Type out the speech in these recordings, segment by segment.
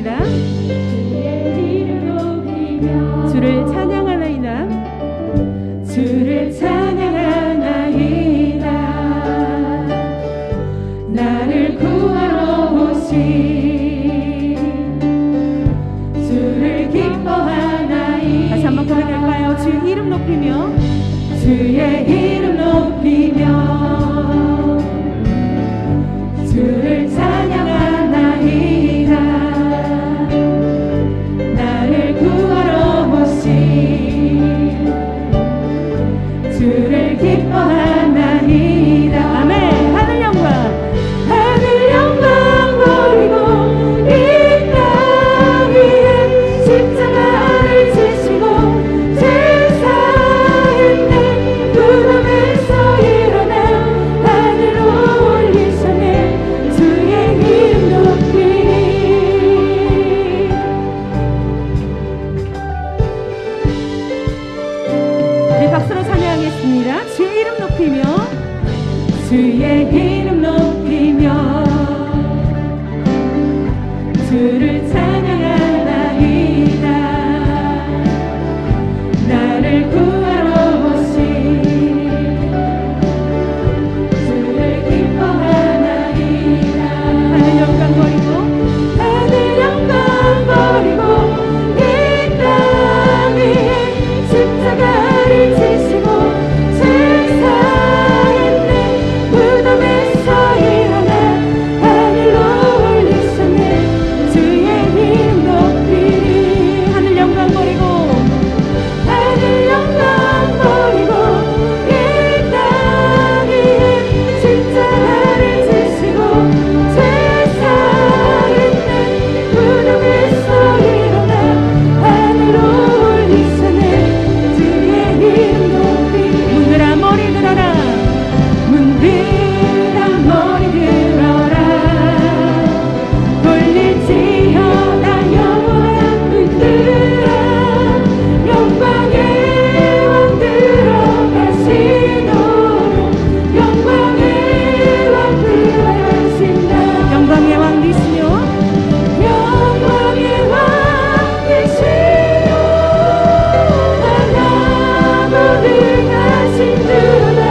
찬양합니다. 주를 찬양하나이다. 주를 찬양하나이다. 나를 구하러 오신 주를 기뻐하나이다. 다시 한번 고백할까요? 주의 이름 높이며, 주의 이름 높이며 주를 찬양하나이다. 나를 구하러 오신 주를 기뻐하나이다. 아멘. 하늘 영광, 하늘 영광 버리고 이 땅 위에 십자가를 지시고 제사했네. 무덤에서 일어나 하늘로 올리셨네. 주의 이름 높이. 우리 박수로 찬양하겠습니다. 주의 이름 높이며, 주의 이름 높이며 주를 찬양하나이다. 나를 구하러 오신 주를 기뻐하나이다. 하늘 영광 버리고, 하늘 영광 버리고 이 땅 위에 십자가를 지시고 제사했네. 무덤에서 일어나 하늘로 올리셨네. 주의 이름 높이. 하늘 영광 버리고, 하늘 영광 버리고 이 땅 위에 십자가를 지시고 제사했네. 무덤에서 일어나 하늘로 올리셨네. 주의 이름 높이. 문들아 머리 들어라, 문들아 머리 들어라. 돌릴지어다 영원한 문들아. 영광의 왕 들어가시도록. 영광의 왕 들어가신다. 영광의 왕 되시며, 영광의 왕 되시며 하나도 능하신 주다.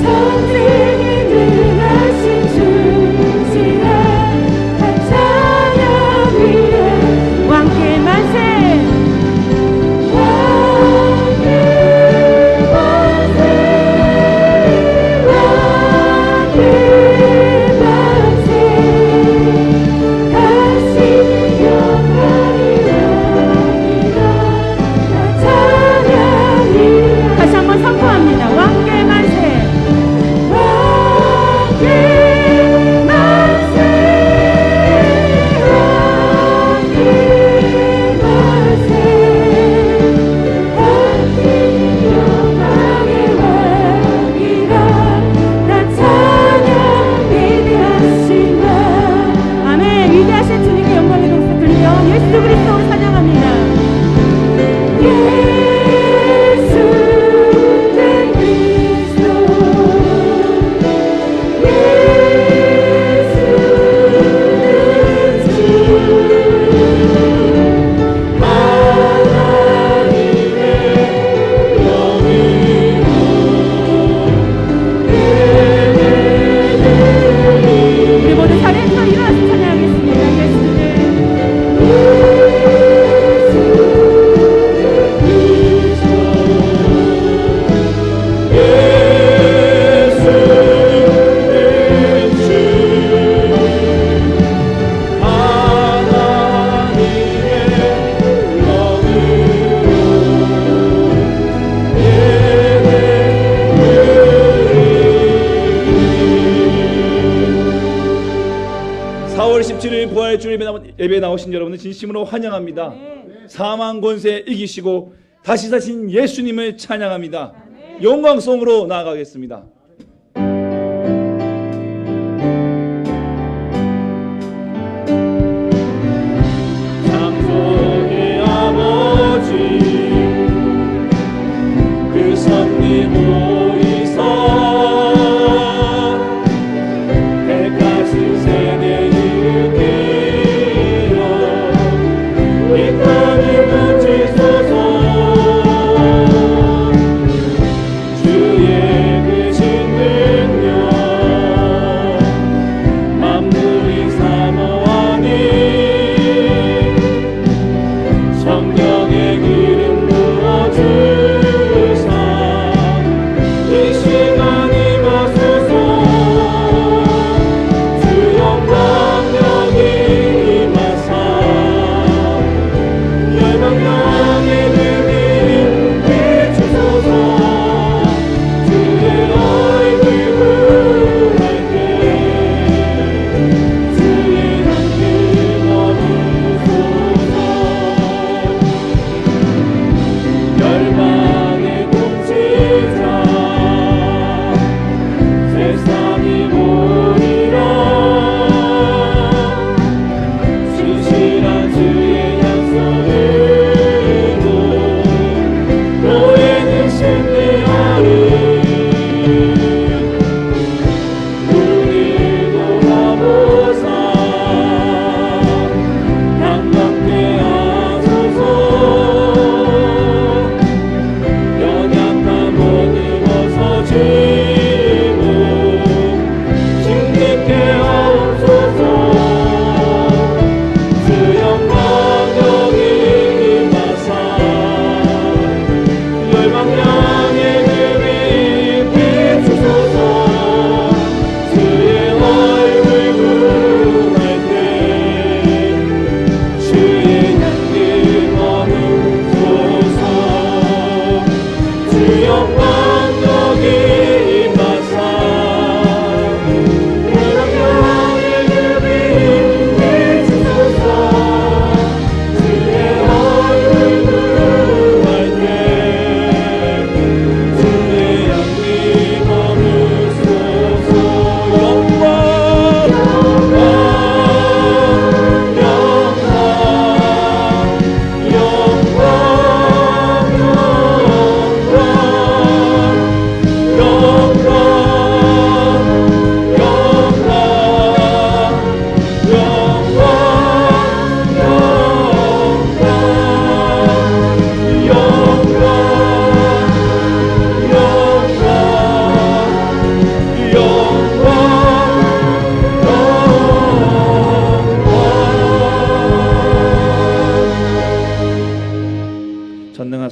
선생이 능하신 주시라. 다 찬양 위에 왕께 만세. 왕께 만세. 왕께 만세. 다시 영광이옵니다. 다 찬양 위에. 다시 한번 선포합니다. 왕께 만세. 왕께 만세. 왕께 만세. 다시 영광의 왕이라. 다 찬양 위대하시나. 아멘. 위대하신 주님의 영광의 동서 들려 예수 그리스도를 찬양합니다. 예수 된 그리스도. 예수 된 주. 하나님의 우리 모두 자리에서 일어나서 찬양하겠습니다. 예수를. 부활의 주 예배에 나오신 여러분을 진심으로 환영합니다. 사망 권세 이기시고 다시 사신 예수님을 찬양합니다. 영광송으로 나아가겠습니다. 창조의 아버지 그 섭리 모이사 택하신 세대 일으키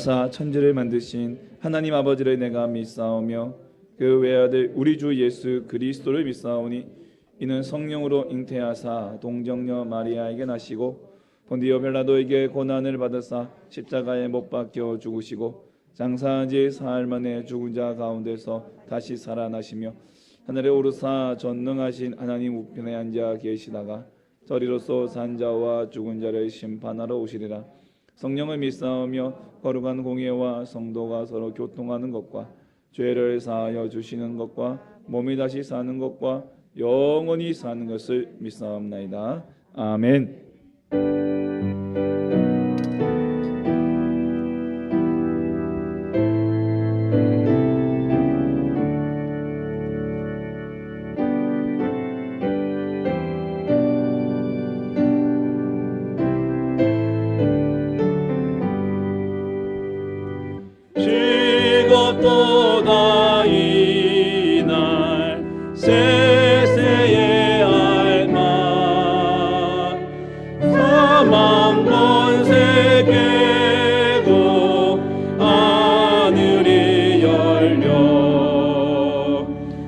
인하사 천지를 만드신 하나님 아버지를 내가 믿사오며 그 외아들 우리 주 예수 그리스도를 믿사오니 이는 성령으로 잉태하사 동정녀 마리아에게 나시고 본디오 빌라도에게 고난을 받으사 십자가에 못 박혀 죽으시고 장사한 지 사흘 만에 죽은 자 가운데서 다시 살아나시며 하늘에 오르사 전능하신 하나님 우편에 앉아 계시다가 저리로서 산 자와 죽은 자를 심판하러 오시리라. 성령을 믿사오며 거룩한 공예와 성도가 서로 교통하는 것과 죄를 사하여 주시는 것과 몸이 다시 사는 것과 영원히 사는 것을 믿사옵나이다. 아멘. 즐겁도다 이날 세세의 알마 사망 권세 깨고 하늘이 열려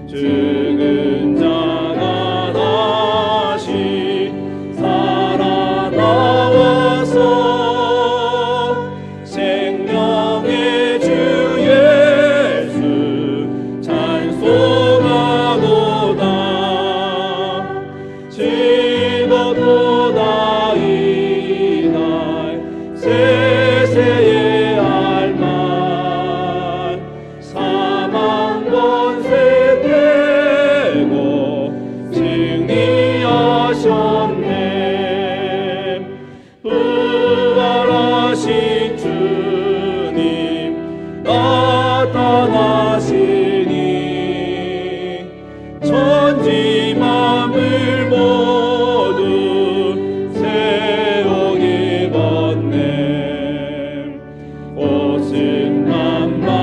죽은 자가 다시 살아나와서 생명의 주 즐겁도다 이날 세세의 알말 사망 권세 깨고 승리하셨네. 부활하신 주님 나타나시니 천지 만물 모두 새옷 입었네. 옷은 만발하고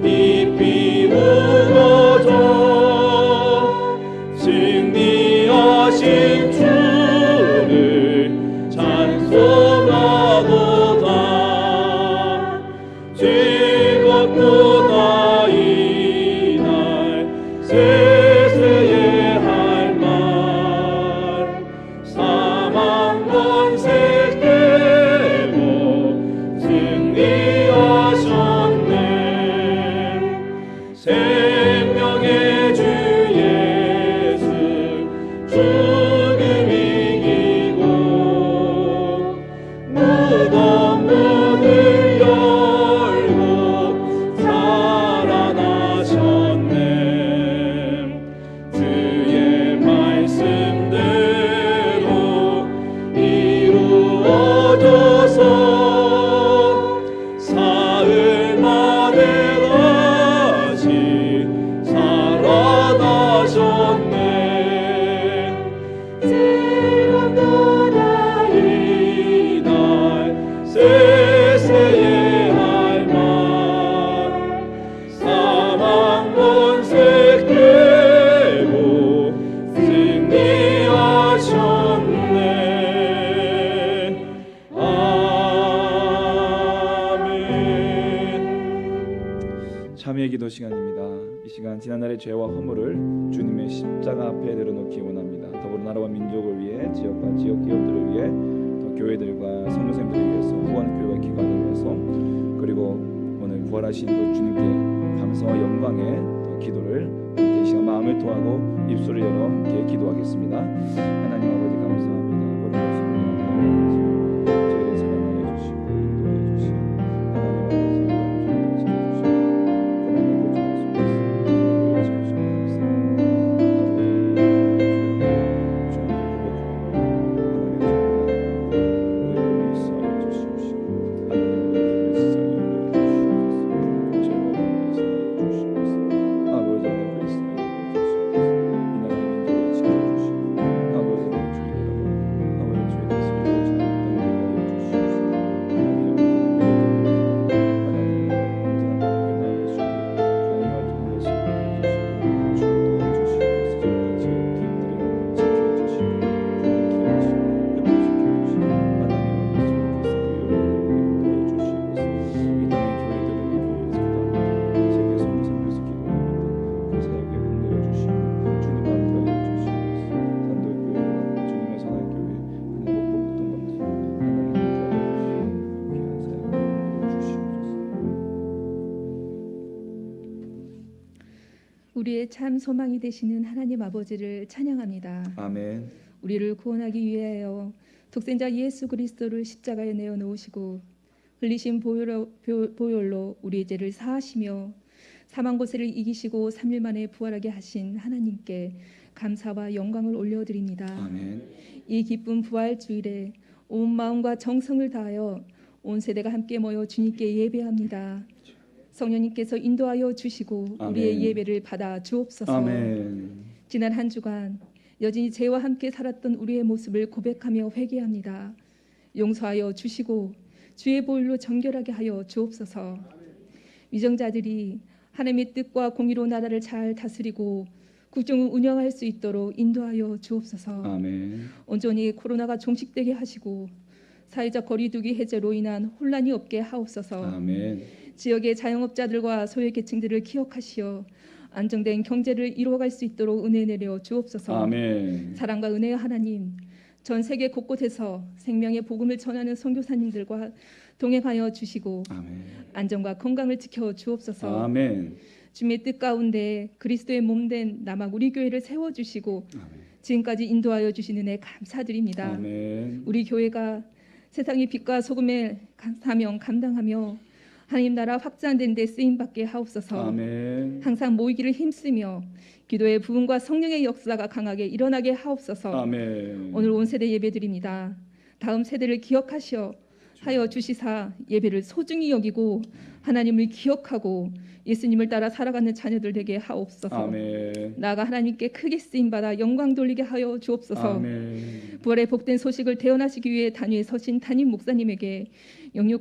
잎이 우거져 승리하신 주를 찬송하도다. 즐겁도다 이날 세세의 할말 사망 권세 깨고 승리하셨네. 생명의 주 예수 죽음 이기고 무덤 문을 열고 살아나셨네. 주의 말씀대로 이루어져서 사흘 만에 다시 살아나셨네. 즐겁도다 이날 세세의 할말 사망 권세 깨고 승리하셨네. 아멘. 참여의 기도 시간입니다. 이 시간 지난날의 죄와 허물을 주님의 십자가 앞에 내려놓기 원합니다. 더불어 나라와 민족을 위해 지역과 지역 기업들을 위해 또 교회들과 성도님들을 위해서 후원교회와 기관을 위해서 그리고 오늘 부활하신 그 주님께 감사와 영광의 또 기도를 함께 이 시간 마음을 통하고 입술을 열어 함께 기도하겠습니다. 하나님 아버지 감사합니다. 거룩하신 하나님 아버지 저희를 사랑하여 주시고 인도해 주시고 하나님 아버지 아버지 우리의 참 소망이 되시는 하나님 아버지를 찬양합니다. 아멘. 우리를 구원하기 위하여 독생자 예수 그리스도를 십자가에 내어 놓으시고 흘리신 보혈로 우리의 죄를 사하시며 사망 고세를 이기시고 3일 만에 부활하게 하신 하나님께 감사와 영광을 올려드립니다. 아멘. 이 기쁜 부활 주일에 온 마음과 정성을 다하여 온 세대가 함께 모여 주님께 예배합니다. 성령님께서 인도하여 주시고 아멘. 우리의 예배를 받아 주옵소서. 아멘. 지난 한 주간 여전히 죄와 함께 살았던 우리의 모습을 고백하며 회개합니다. 용서하여 주시고 주의 보혈로 정결하게 하여 주옵소서. 위정자들이 하나님의 뜻과 공의로 나라를 잘 다스리고 국정을 운영할 수 있도록 인도하여 주옵소서. 아멘. 온전히 코로나가 종식되게 하시고 사회적 거리두기 해제로 인한 혼란이 없게 하옵소서. 아멘. 지역의 자영업자들과 소외계층들을 기억하시어 안정된 경제를 이루어갈 수 있도록 은혜 내려 주옵소서. 아멘. 사랑과 은혜의 하나님, 전 세계 곳곳에서 생명의 복음을 전하는 선교사님들과 동행하여 주시고 아멘. 안전과 건강을 지켜 주옵소서. 아멘. 주님의 뜻 가운데 그리스도의 몸된 남학 우리 교회를 세워주시고 아멘. 지금까지 인도하여 주신 은혜 감사드립니다. 아멘. 우리 교회가 세상의 빛과 소금의 사명 감당하며 하나님 나라 확장된 데 쓰임받게 하옵소서. 아멘. 항상 모이기를 힘쓰며 기도의 부흥과 성령의 역사가 강하게 일어나게 하옵소서. 아멘. 오늘 온 세대 예배드립니다. 다음 세대를 기억하시어 하여 주시사 예배를 소중히 여기고 하나님을 기억하고 예수님을 따라 살아가는 자녀들 되게 하옵소서. 아멘. 나아가 하나님께 크게 쓰임받아 영광 돌리게 하여 주옵소서. 아멘. 부활의 복된 소식을 대언하시기 위해 단위에 서신 담임 목사님에게 영육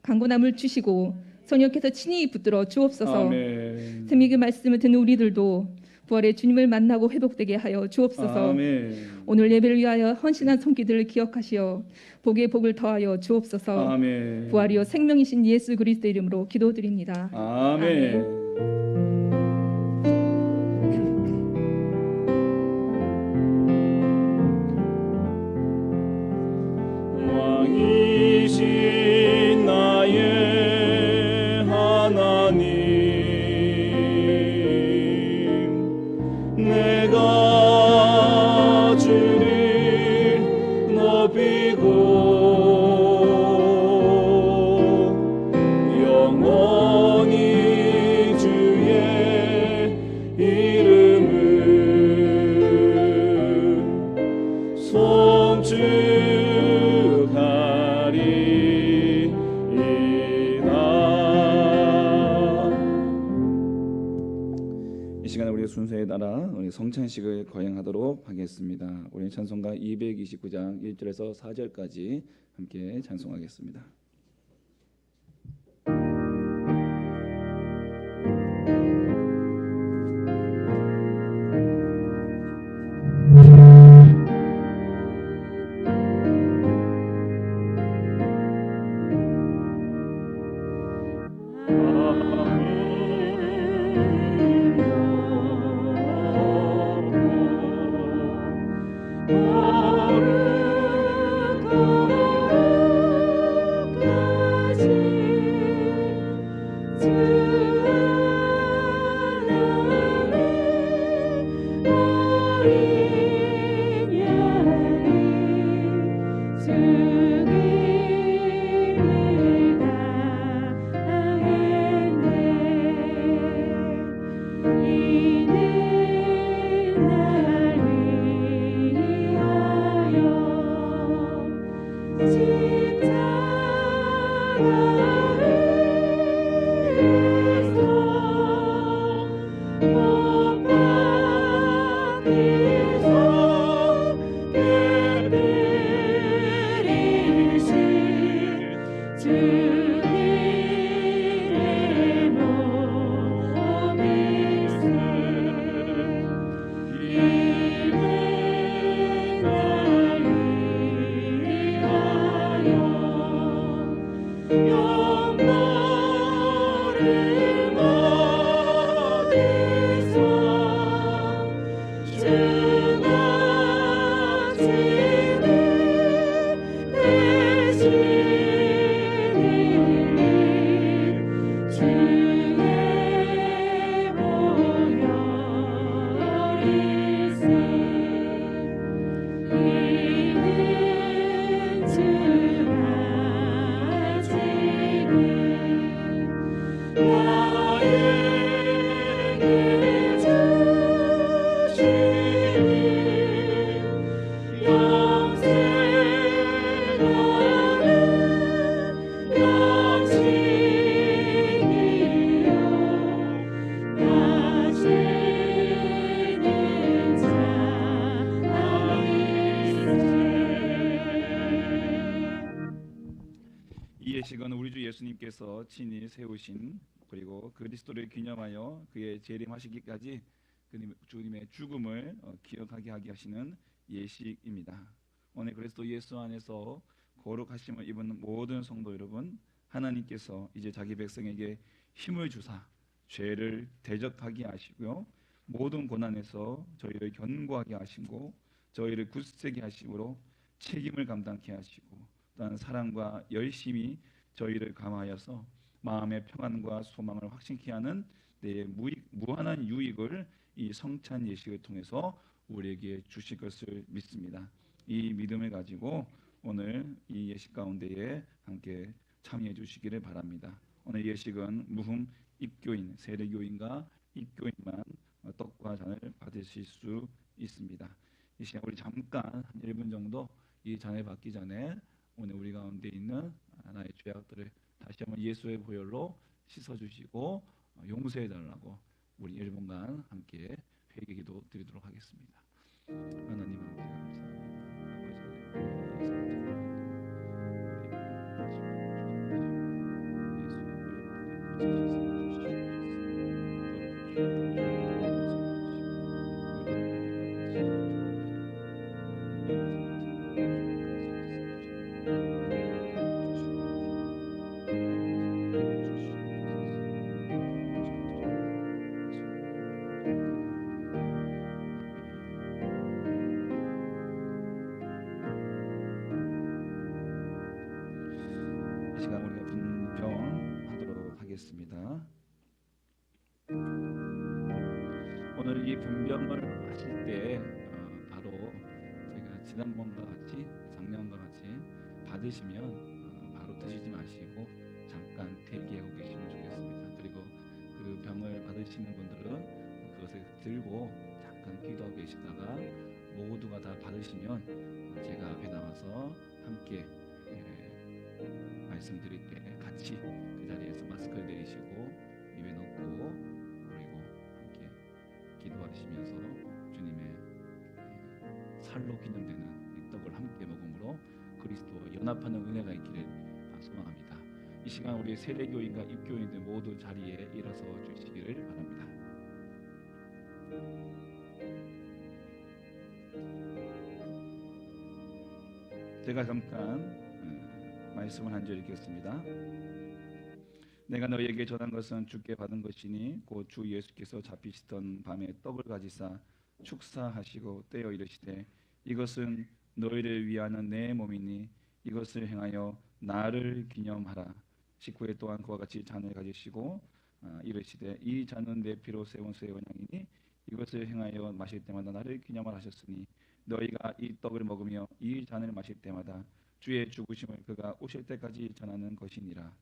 강건함을 주시고 성령께서 친히 붙들어 주옵소서. 아멘. 생명의 말씀을 듣는 우리들도 부활의 주님을 만나고 회복되게 하여 주옵소서. 아멘. 오늘 예배를 위하여 헌신한 손길들을 기억하시어 복의 복을 더하여 주옵소서. 아멘. 부활이요 생명이신 예수 그리스도 이름으로 기도드립니다. 아멘. 왕이신 나의 하나님, 내가 주를 높이고 영원히 주의 이름을 이 시간에 우리의 순서에 따라 우리 성찬식을 거행하도록 하겠습니다. 우리 찬송가 229장 1절에서 4절까지 함께 찬송하겠습니다. 예식은 우리 주 예수님께서 친히 세우신 그리고 그리스도를 기념하여 그의 재림하시기까지 주님의 죽음을 기억하게 하게 하시는 예식입니다. 오늘 그리스도 예수 안에서 거룩하심을 입은 모든 성도 여러분, 하나님께서 이제 자기 백성에게 힘을 주사 죄를 대적하게 하시고요, 모든 고난에서 저희를 견고하게 하시고 저희를 굳세게 하심으로 책임을 감당케 하시고 또한 사랑과 열심히 저희를 감화하여서 마음의 평안과 소망을 확신케 하는 내 무한한 유익을 이 성찬 예식을 통해서 우리에게 주실 것을 믿습니다. 이 믿음을 가지고 오늘 이 예식 가운데에 함께 참여해 주시기를 바랍니다. 오늘 예식은 무흠 입교인, 세례교인과 입교인만 떡과 잔을 받으실 수 있습니다. 이 시간 우리 잠깐 한 1분 정도 이 잔을 받기 전에 오늘 우리 가운데 있는 하나의 죄악들을 다시 한번 예수의 보혈로 씻어주시고 용서해달라고 우리 1분간 함께 회개 기도 드리도록 하겠습니다. 하나님 아버지 이 시간 우리가 분별하도록 하겠습니다. 오늘 이 분별을 하실 때 바로 제가 지난번과 같이 작년과 같이 받으시면 바로 드시지 마시고 잠깐 대기하고 계시면 좋겠습니다. 그리고 그 병을 받으시는 분들은 그것을 들고 잠깐 기도하고 계시다가 모두가 다 받으시면 제가 앞에 나와서 함께 말씀드릴 때 같이 그 자리에서 마스크를 내리시고 입에 넣고 그리고 함께 기도하시면서 주님의 살로 기념되는 이 떡을 함께 먹음으로 그리스도와 연합하는 은혜가 있기를 소망합니다. 이 시간 우리 세례교인과 입교인들 모두 자리에 일어서 주시기를 바랍니다. 제가 잠깐 말씀을 한 절 읽겠습니다. 내가 너희에게 전한 것은 주께 받은 것이니 곧 주 예수께서 잡히시던 밤에 떡을 가지사 축사하시고 떼어 이르시되 이것은 너희를 위하는 내 몸이니 이것을 행하여 나를 기념하라. 19회 또한 그와 같이 잔을 가지시고 이르시되 이 잔은 내 피로 세운 새 언약이니 이것을 행하여 마실 때마다 나를 기념하라 하셨으니 너희가 이 떡을 먹으며 이 잔을 마실 때마다 주의 죽으심을 그가 오실 때까지 전하는 것이니라.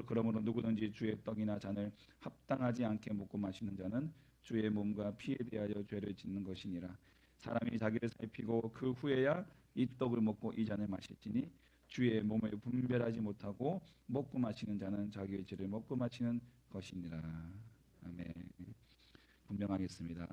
그러므로 누구든지 주의 떡이나 잔을 합당하지 않게 먹고 마시는 자는 주의 몸과 피에 대하여 죄를 짓는 것이니라. 사람이 자기를 살피고 그 후에야 이 떡을 먹고 이 잔을 마실지니 주의 몸을 분별하지 못하고 먹고 마시는 자는 자기의 죄를 먹고 마시는 것이니라. 아멘. 분명하겠습니다.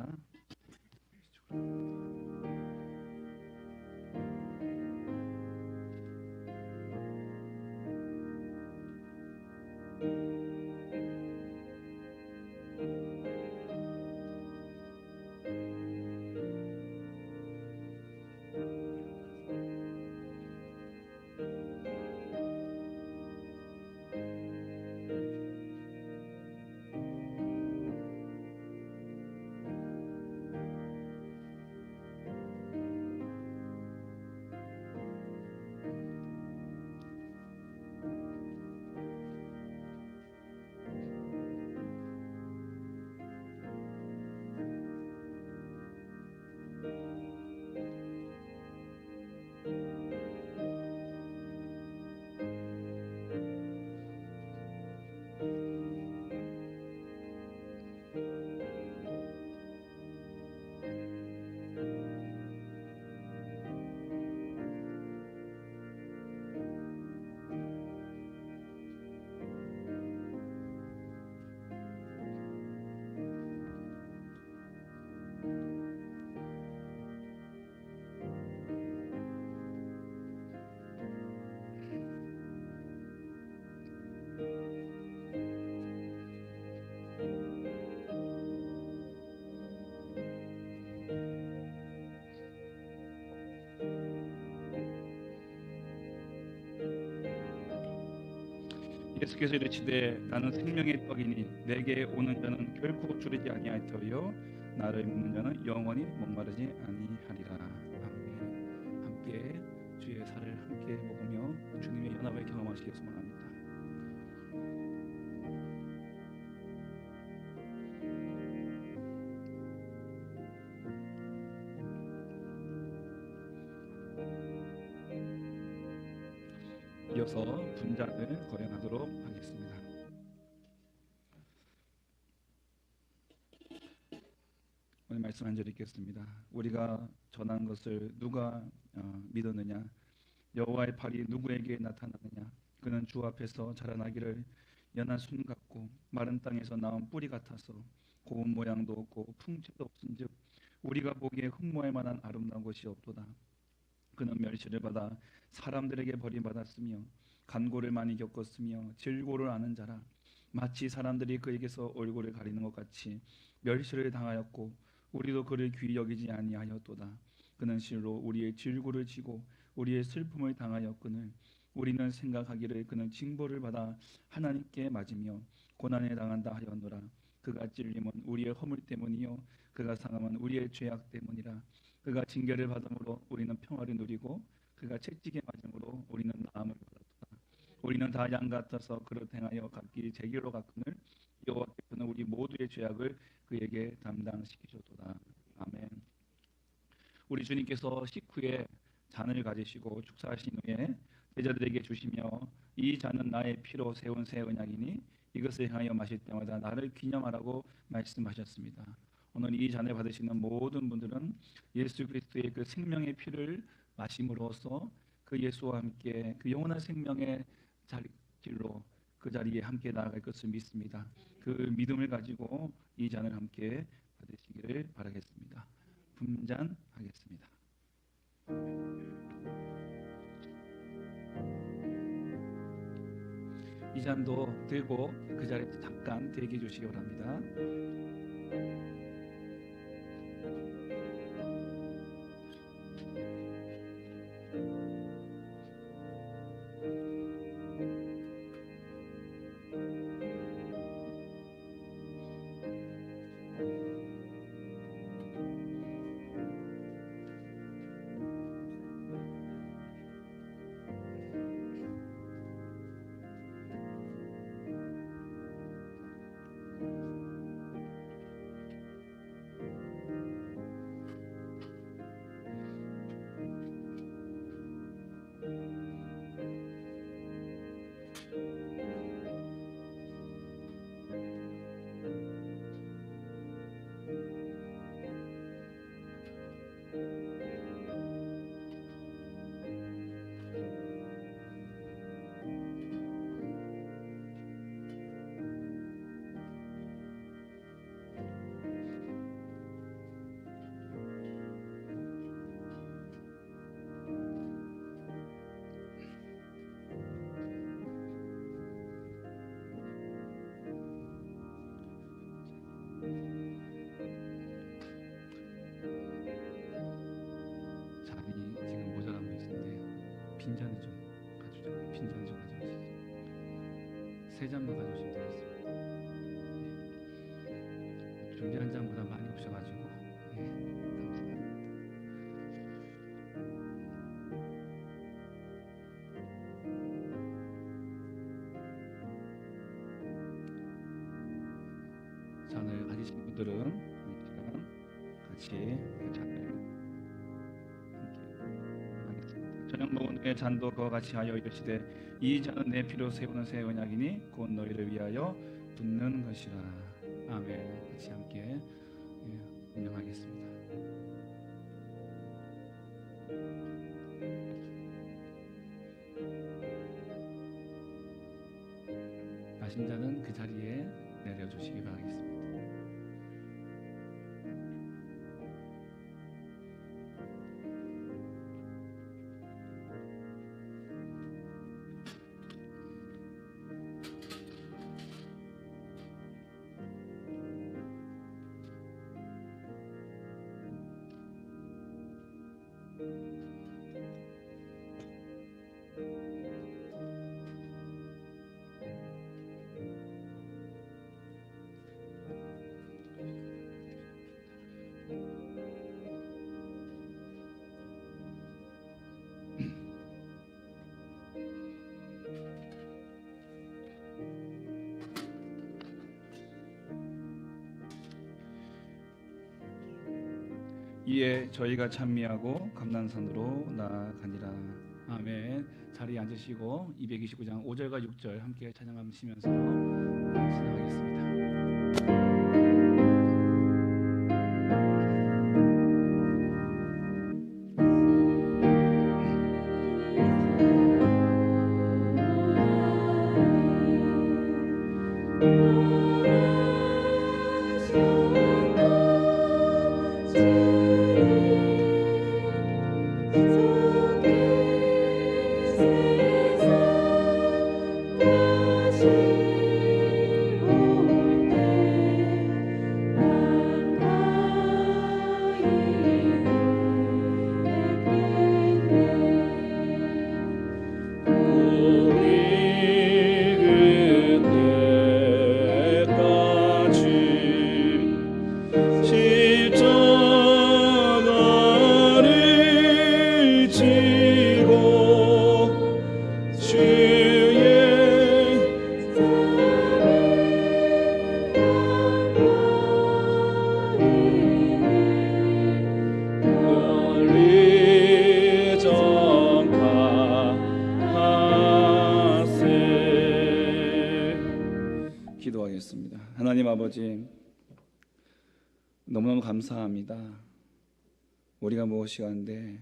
예수께서 이르시되 나는 생명의 떡이니 내게 오는 자는 결코 주르지 아니할 터요 나를 믿는 자는 영원히 목마르지 아니하리라. 아멘. 함께 주의 살을 함께 먹으며 주님의 연합을 경험하시길 소망합니다. 이어서 분장을 거행하도록 하겠습니다. 오늘 말씀 한 절 읽겠습니다. 우리가 전한 것을 누가 믿었느냐? 여호와의 팔이 누구에게 나타나느냐? 그는 주 앞에서 자라나기를 연한 순 같고 마른 땅에서 나온 뿌리 같아서 고운 모양도 없고 풍채도 없은즉 우리가 보기에 흠모할 만한 아름다운 것이 없도다. 그는 멸시를 받아 사람들에게 버림받았으며 간고를 많이 겪었으며 질고를 아는 자라. 마치 사람들이 그에게서 얼굴을 가리는 것 같이 멸시를 당하였고 우리도 그를 귀히 여기지 아니하였도다. 그는 실로 우리의 질고를 지고 우리의 슬픔을 당하였거늘 우리는 생각하기를 그는 징벌을 받아 하나님께 맞으며 고난에 당한다 하였노라. 그가 찔림은 우리의 허물 때문이요 그가 상함은 우리의 죄악 때문이라. 그가 징계를 받음으로 우리는 평화를 누리고 그가 채찍에 맞음으로 우리는 나음을 받았다. 우리는 다 양 같아서 그릇 행하여 각기 제길로 갔거늘 여호와께서는 우리 모두의 죄악을 그에게 담당시키셨도다. 아멘. 우리 주님께서 식후에 잔을 가지시고 축사하신 후에 제자들에게 주시며 이 잔은 나의 피로 세운 새 언약이니 이것을 행하여 마실 때마다 나를 기념하라고 말씀하셨습니다. 오늘 이 잔을 받으시는 모든 분들은 예수 그리스도의 그 생명의 피를 마심으로써 그 예수와 함께 그 영원한 생명의 길로 그 자리에 함께 나아갈 것을 믿습니다. 그 믿음을 가지고 이 잔을 함께 받으시기를 바라겠습니다. 분잔하겠습니다. 이 잔도 들고 그 자리에 잠깐 대기해 주시기 바랍니다. 빈잔을 좀 가져오죠. 빈잔을 좀 가져오시죠. 세 잔만 가져오시면 되겠습니다. 네. 준비한 잔보다 많이 오셔가지고 감사합니다. 잔을 가지신 분들은 같이 그 잔을 저녁 먹은 후에 잔도 그와 같이 하여 이르시되 이 잔은 내 피로 세우는 새 언약이니 곧 너희를 위하여 붓는 것이라. 아멘. 같이 함께 운영하겠습니다. 마신 자는 그 자리에 내려주시기 바라겠습니다. 이에 저희가 찬미하고 감난산으로 나아가니라. 아멘. 자리에 앉으시고 229장 5절과 6절 함께 찬양하시면서 진행하겠습니다. 기도하겠습니다. 하나님 아버지, 너무너무 감사합니다. 우리가 무엇이간데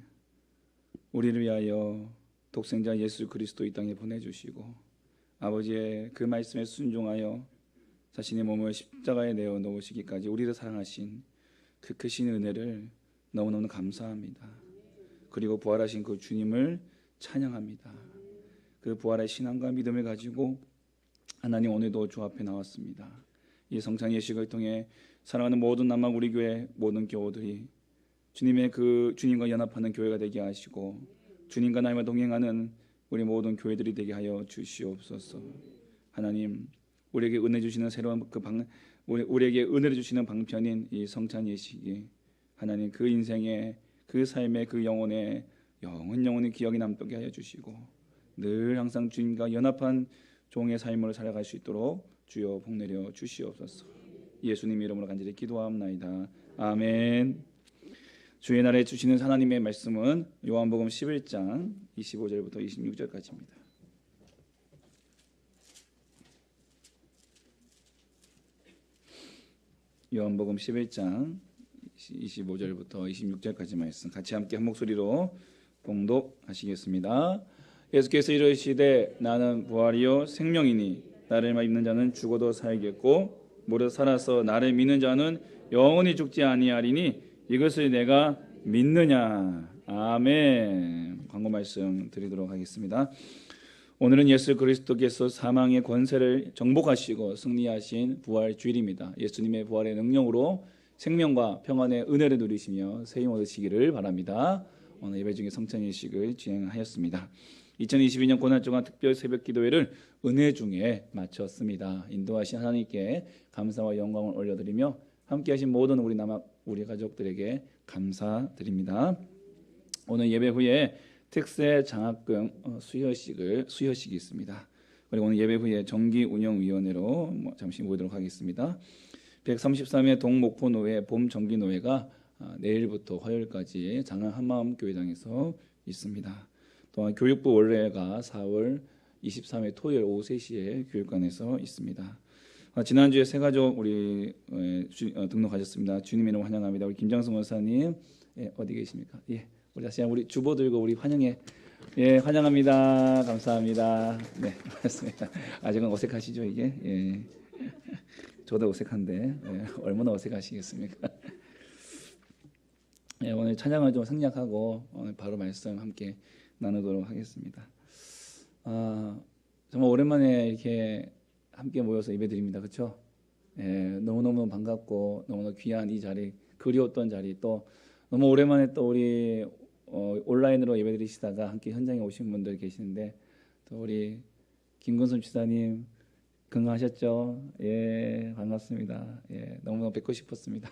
우리를 위하여 독생자 예수 그리스도 이 땅에 보내주시고 아버지의 그 말씀에 순종하여 자신의 몸을 십자가에 내어 놓으시기까지 우리를 사랑하신 그 크신 은혜를 너무너무 감사합니다. 그리고 부활하신 그 주님을 찬양합니다. 그 부활의 신앙과 믿음을 가지고 하나님 오늘도 주 앞에 나왔습니다. 이 성찬 예식을 통해 사랑하는 모든 남막 우리 교회 모든 교우들이 주님의 그 주님과 연합하는 교회가 되게 하시고 주님과 나님과 동행하는 우리 모든 교회들이 되게 하여 주시옵소서. 하나님 우리에게 은혜 주시는 새로운 우리에게 은혜를 주시는 방편인 이 성찬 예식이 하나님 그 인생의 그 삶의 그 영혼의 영원히 기억이 남게 하여 주시고 늘 항상 주님과 연합한 종의 삶으로 살아갈 수 있도록 주여 복내려 주시옵소서. 예수님 이름으로 간절히 기도하옵나이다. 아멘. 주의 날에 주시는 하나님의 말씀은 요한복음 11장 25절부터 26절까지입니다. 요한복음 11장 25절부터 26절까지 말씀 같이 함께 한 목소리로 봉독하시겠습니다. 예수께서 이르시되 나는 부활이요 생명이니 나를 믿는 자는 죽어도 살겠고 무릇 살아서 나를 믿는 자는 영원히 죽지 아니하리니 이것을 내가 믿느냐. 아멘. 광고 말씀 드리도록 하겠습니다. 오늘은 예수 그리스도께서 사망의 권세를 정복하시고 승리하신 부활 주일입니다. 예수님의 부활의 능력으로 생명과 평안의 은혜를 누리시며 세임 얻으시기를 바랍니다. 오늘 예배 중에 성찬 예식을 진행하였습니다. 2022년 고난주간 특별 새벽 기도회를 은혜 중에 마쳤습니다. 인도하신 하나님께 감사와 영광을 올려드리며 함께하신 모든 우리 가족들에게 감사드립니다. 오늘 예배 후에 특세 장학금 수여식이 있습니다. 그리고 오늘 예배 후에 정기운영위원회로 잠시 모이도록 하겠습니다. 133회 동목포노회 봄정기노회가 내일부터 화요일까지 장안 한마음교회장에서 있습니다. 또한 교육부 원래가 4월 23일 토요일 오후 3시에 교육관에서 있습니다. 지난주에 새가족 우리 등록하셨습니다. 주님 이름 환영합니다. 우리 김장성 원사님 어디 계십니까? 예, 우리 다시 우리 주보 들고 우리 환영해. 예, 환영합니다. 감사합니다. 네, 맞습니다. 아직은 어색하시죠 이게? 예, 저도 어색한데 얼마나 어색하시겠습니까? 예, 오늘 찬양을 좀 생략하고 오늘 바로 말씀 함께 나누도록 하겠습니다. 정말 오랜만에 이렇게 함께 모여서 예배드립니다. 그렇죠? 예, 너무너무 반갑고 너무나 귀한 이 자리, 그리웠던 자리, 또 너무 오랜만에 또 우리 온라인으로 예배드리시다가 함께 현장에 오신 분들 계시는데 또 우리 김근선 지사님 건강하셨죠? 예, 반갑습니다. 예, 너무너무 뵙고 싶었습니다.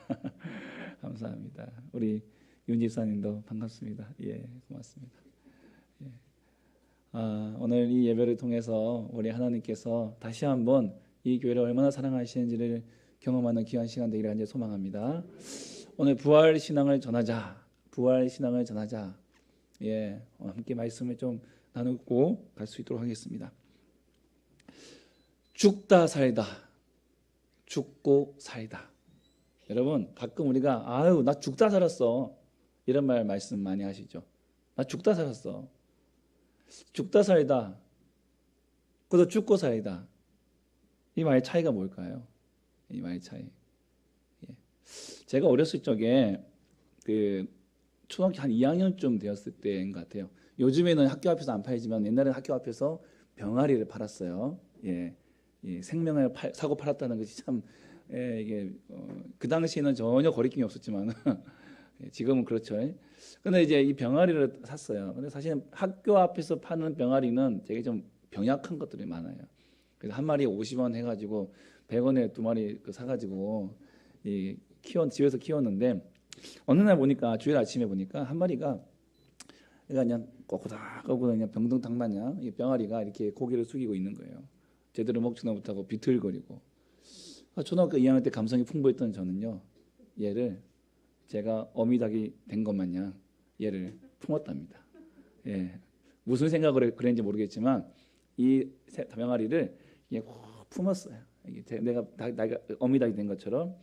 감사합니다. 우리 윤 집사님도 반갑습니다. 예, 고맙습니다. 예. 오늘 이 예배를 통해서 우리 하나님께서 다시 한번 이 교회를 얼마나 사랑하시는지를 경험하는 귀한 시간 되기를 간절히 소망합니다. 오늘 부활 신앙을 전하자. 부활 신앙을 전하자. 예, 함께 말씀을 좀 나누고 갈 수 있도록 하겠습니다. 죽다 살다, 죽고 살다. 여러분 가끔 우리가 아유 나 죽다 살았어 이런 말씀 많이 하시죠. 나 죽다 살았어. 죽다 살다, 그래도 죽고 살다. 이 말의 차이가 뭘까요? 이 말의 차이. 예. 제가 어렸을 적에 그 초등학교 한 2학년쯤 되었을 때인 것 같아요. 요즘에는 학교 앞에서 안 팔지만 옛날에는 학교 앞에서 병아리를 팔았어요. 예, 생명을 사고 팔았다는 것이 참 이게 그 당시에는 전혀 거리낌이 없었지만 지금은 그렇죠. 근데 이제 이 병아리를 샀어요. 근데 사실은 학교 앞에서 파는 병아리는 되게 좀 병약한 것들이 많아요. 그래서 한 마리에 50원 해가지고 100원에 2마리 사가지고 집에서 키웠는데 어느 날 보니까 주일 아침에 보니까 한 마리가 그냥 꼬꾸닥꼬꾸닥 그냥 병등탕 마냥 이 병아리가 이렇게 고개를 숙이고 있는 거예요. 제대로 먹지도 못하고 비틀거리고. 초등학교 2학년 때 감성이 풍부했던 저는요, 얘를 제가 어미닭이 된 것 마냥 얘를 품었답니다. 예, 무슨 생각을 그랬는지 모르겠지만 이 병아리를 품었어요. 내가 어미닭이 된 것처럼.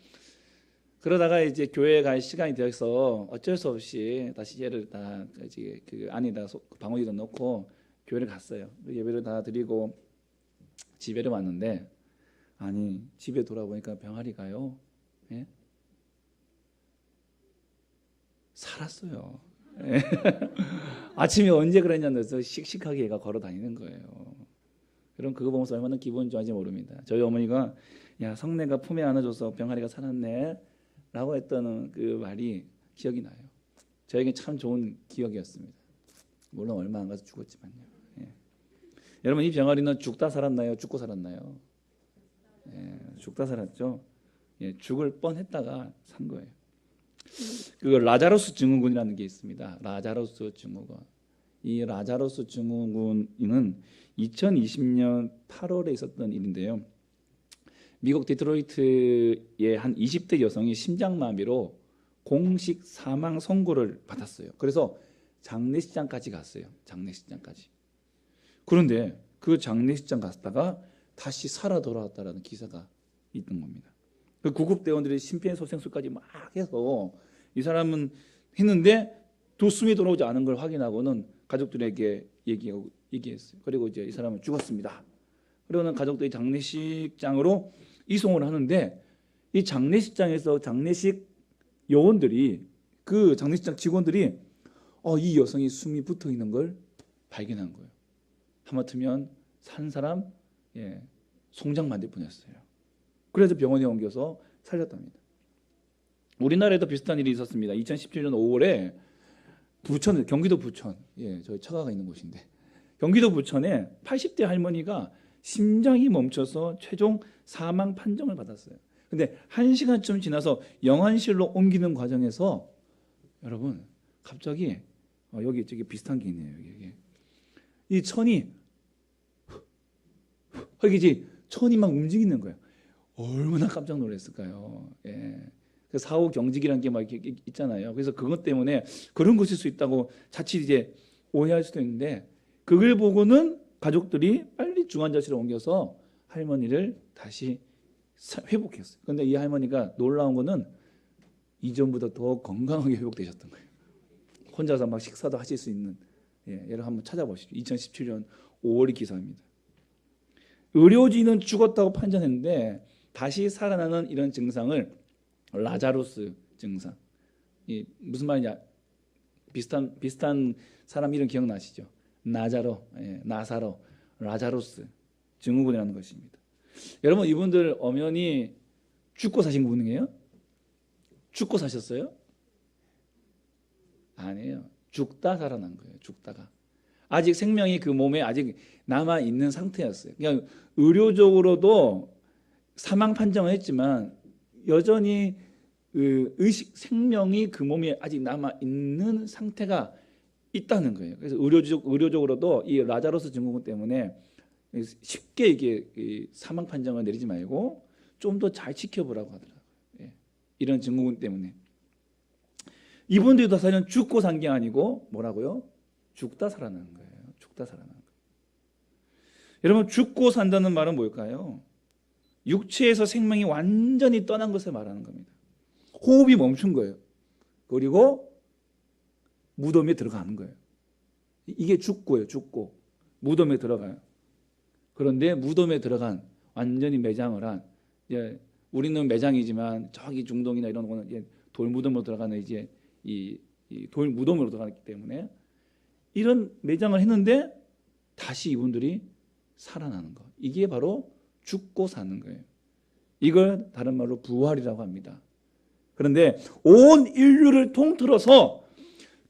그러다가 이제 교회에 갈 시간이 되어서 어쩔 수 없이 다시 얘를 다 이제 그 안에다 방울이도 넣고 교회를 갔어요. 예배를 다 드리고 집에를 왔는데 아니 집에 돌아보니까 병아리가요, 예? 살았어요. 예. 아침에 언제 그랬냐면서 씩씩하게 얘가 걸어 다니는 거예요. 그럼 그거 보면서 얼마나 기분 좋아하지 모릅니다. 저희 어머니가 야 성내가 품에 안아줘서 병아리가 살았네 라고 했던 그 말이 기억이 나요. 저에게 참 좋은 기억이었습니다. 물론 얼마 안 가서 죽었지만요. 예. 여러분 이 병아리는 죽다 살았나요? 죽고 살았나요? 예, 죽다 살았죠. 예, 죽을 뻔했다가 산 거예요. 그 라자로스 증후군이라는 게 있습니다. 라자로스 증후군. 이 라자로스 증후군은 2020년 8월에 있었던 일인데요. 미국 디트로이트의 한 20대 여성이 심장마비로 공식 사망 선고를 받았어요. 그래서 장례식장까지 갔어요. 장례식장까지. 그런데 그 장례식장 갔다가 다시 살아 돌아왔다라는 기사가 있던 겁니다. 그 구급대원들이 심폐소생술까지 막 해서 이 사람은 했는데 또 숨이 돌아오지 않은 걸 확인하고는 가족들에게 얘기했어요. 그리고 이제 이 사람은 죽었습니다. 그러고는 가족들이 장례식장으로 이송을 하는데 이 장례식장에서 장례식 요원들이 그 장례식장 직원들이 이 여성이 숨이 붙어 있는 걸 발견한 거예요. 하마터면 산 사람 송장 만들 뻔했어요. 그래서 병원에 옮겨서 살렸답니다. 우리나라에도 비슷한 일이 있었습니다. 2017년 5월에 부천, 경기도 부천, 저희 처가가 있는 곳인데 경기도 부천에 80대 할머니가 심장이 멈춰서 최종 사망 판정을 받았어요. 근데 1시간쯤 지나서 영안실로 옮기는 과정에서 여러분 갑자기 여기 저기 비슷한 게 있네요. 여기 이 천이 이게 천이 막 움직이는 거예요. 얼마나 깜짝 놀랐을까요? 예. 그 사후 경직이라는 게 막 이렇게 있잖아요. 그래서 그것 때문에 그런 것일 수 있다고 자칫 이제 오해할 수도 있는데 그걸 보고는 가족들이 빨리 중환자실에 옮겨서 할머니를 다시 회복했어요. 그런데 이 할머니가 놀라운 거는 이전보다 더 건강하게 회복되셨던 거예요. 혼자서 막 식사도 하실 수 있는. 여러분 한번 찾아보시죠. 2017년 5월의 기사입니다. 의료진은 죽었다고 판정했는데 다시 살아나는 이런 증상을 라자로스 증상. 무슨 말이냐? 비슷한 사람 이름 기억나시죠? 나사로, 라자로스 증후군이라는 것입니다. 여러분 이분들 엄연히 죽고 사신 분이에요? 죽고 사셨어요? 아니에요. 죽다 살아난 거예요. 죽다가 아직 생명이 그 몸에 아직 남아 있는 상태였어요. 그냥 의료적으로도 사망 판정을 했지만 여전히 그 생명이 그 몸에 아직 남아 있는 상태가 있다는 거예요. 그래서 의료적으로도 이 라자로스 증후군 때문에 쉽게 이게 사망 판정을 내리지 말고 좀 더 잘 지켜보라고 하더라고요. 이런 증후군 때문에. 이분들도 사실은 죽고 산 게 아니고 뭐라고요? 죽다 살아난 거예요. 죽다 살아난 거예요. 여러분, 죽고 산다는 말은 뭘까요? 육체에서 생명이 완전히 떠난 것을 말하는 겁니다. 호흡이 멈춘 거예요. 그리고 무덤에 들어가는 거예요. 이게 죽고예요. 죽고 무덤에 들어가요. 그런데 무덤에 들어간, 완전히 매장을 한, 이제 우리는 매장이지만 저기 중동이나 이런 거는 이제 돌무덤으로 들어가는 이제 이 돌무덤으로 들어가기 때문에 이런 매장을 했는데 다시 이분들이 살아나는 거. 이게 바로 죽고 사는 거예요. 이걸 다른 말로 부활이라고 합니다. 그런데 온 인류를 통틀어서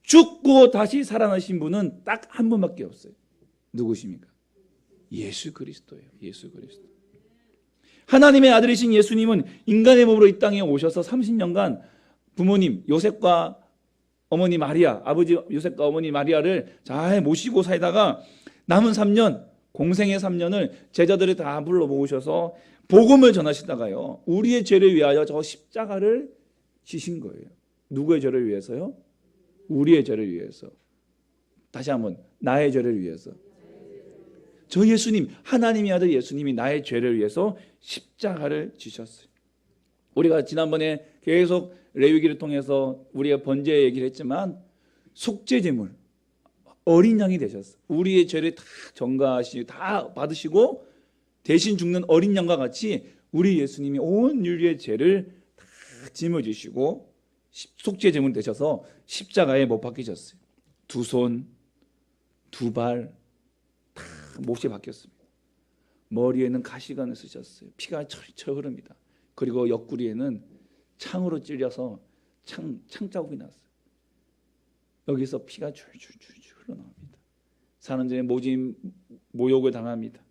죽고 다시 살아나신 분은 딱 한 분밖에 없어요. 누구십니까? 예수 그리스도예요. 예수 그리스도. 하나님의 아들이신 예수님은 인간의 몸으로 이 땅에 오셔서 30년간 부모님 요셉과 어머니 마리아, 아버지 요셉과 어머니 마리아를 잘 모시고 살다가 남은 3년, 공생의 3년을 제자들을 다 불러 모으셔서 복음을 전하시다가요, 우리의 죄를 위하여 저 십자가를 지신 거예요. 누구의 죄를 위해서요? 우리의 죄를 위해서. 다시 한번, 나의 죄를 위해서. 저 예수님, 하나님의 아들 예수님이 나의 죄를 위해서 십자가를 지셨어요. 우리가 지난번에 계속 레위기를 통해서 우리가 번제 얘기를 했지만 속죄 제물, 어린 양이 되셨어요. 우리의 죄를 다 전가하시고 다 받으시고 대신 죽는 어린 양과 같이 우리 예수님이 온 인류의 죄를 다 짊어지시고 속죄 제물 되셔서 십자가에 못 박히셨어요. 두 손, 두 발 다 못이 박혔습니다. 머리에는 가시관을 쓰셨어요. 피가 철철 흐릅니다. 그리고 옆구리에는 창으로 찔려서 창 자국이 났어요. 여기서 피가 줄줄줄줄 흘러나옵니다. 사는 중에 모욕을 당합니다.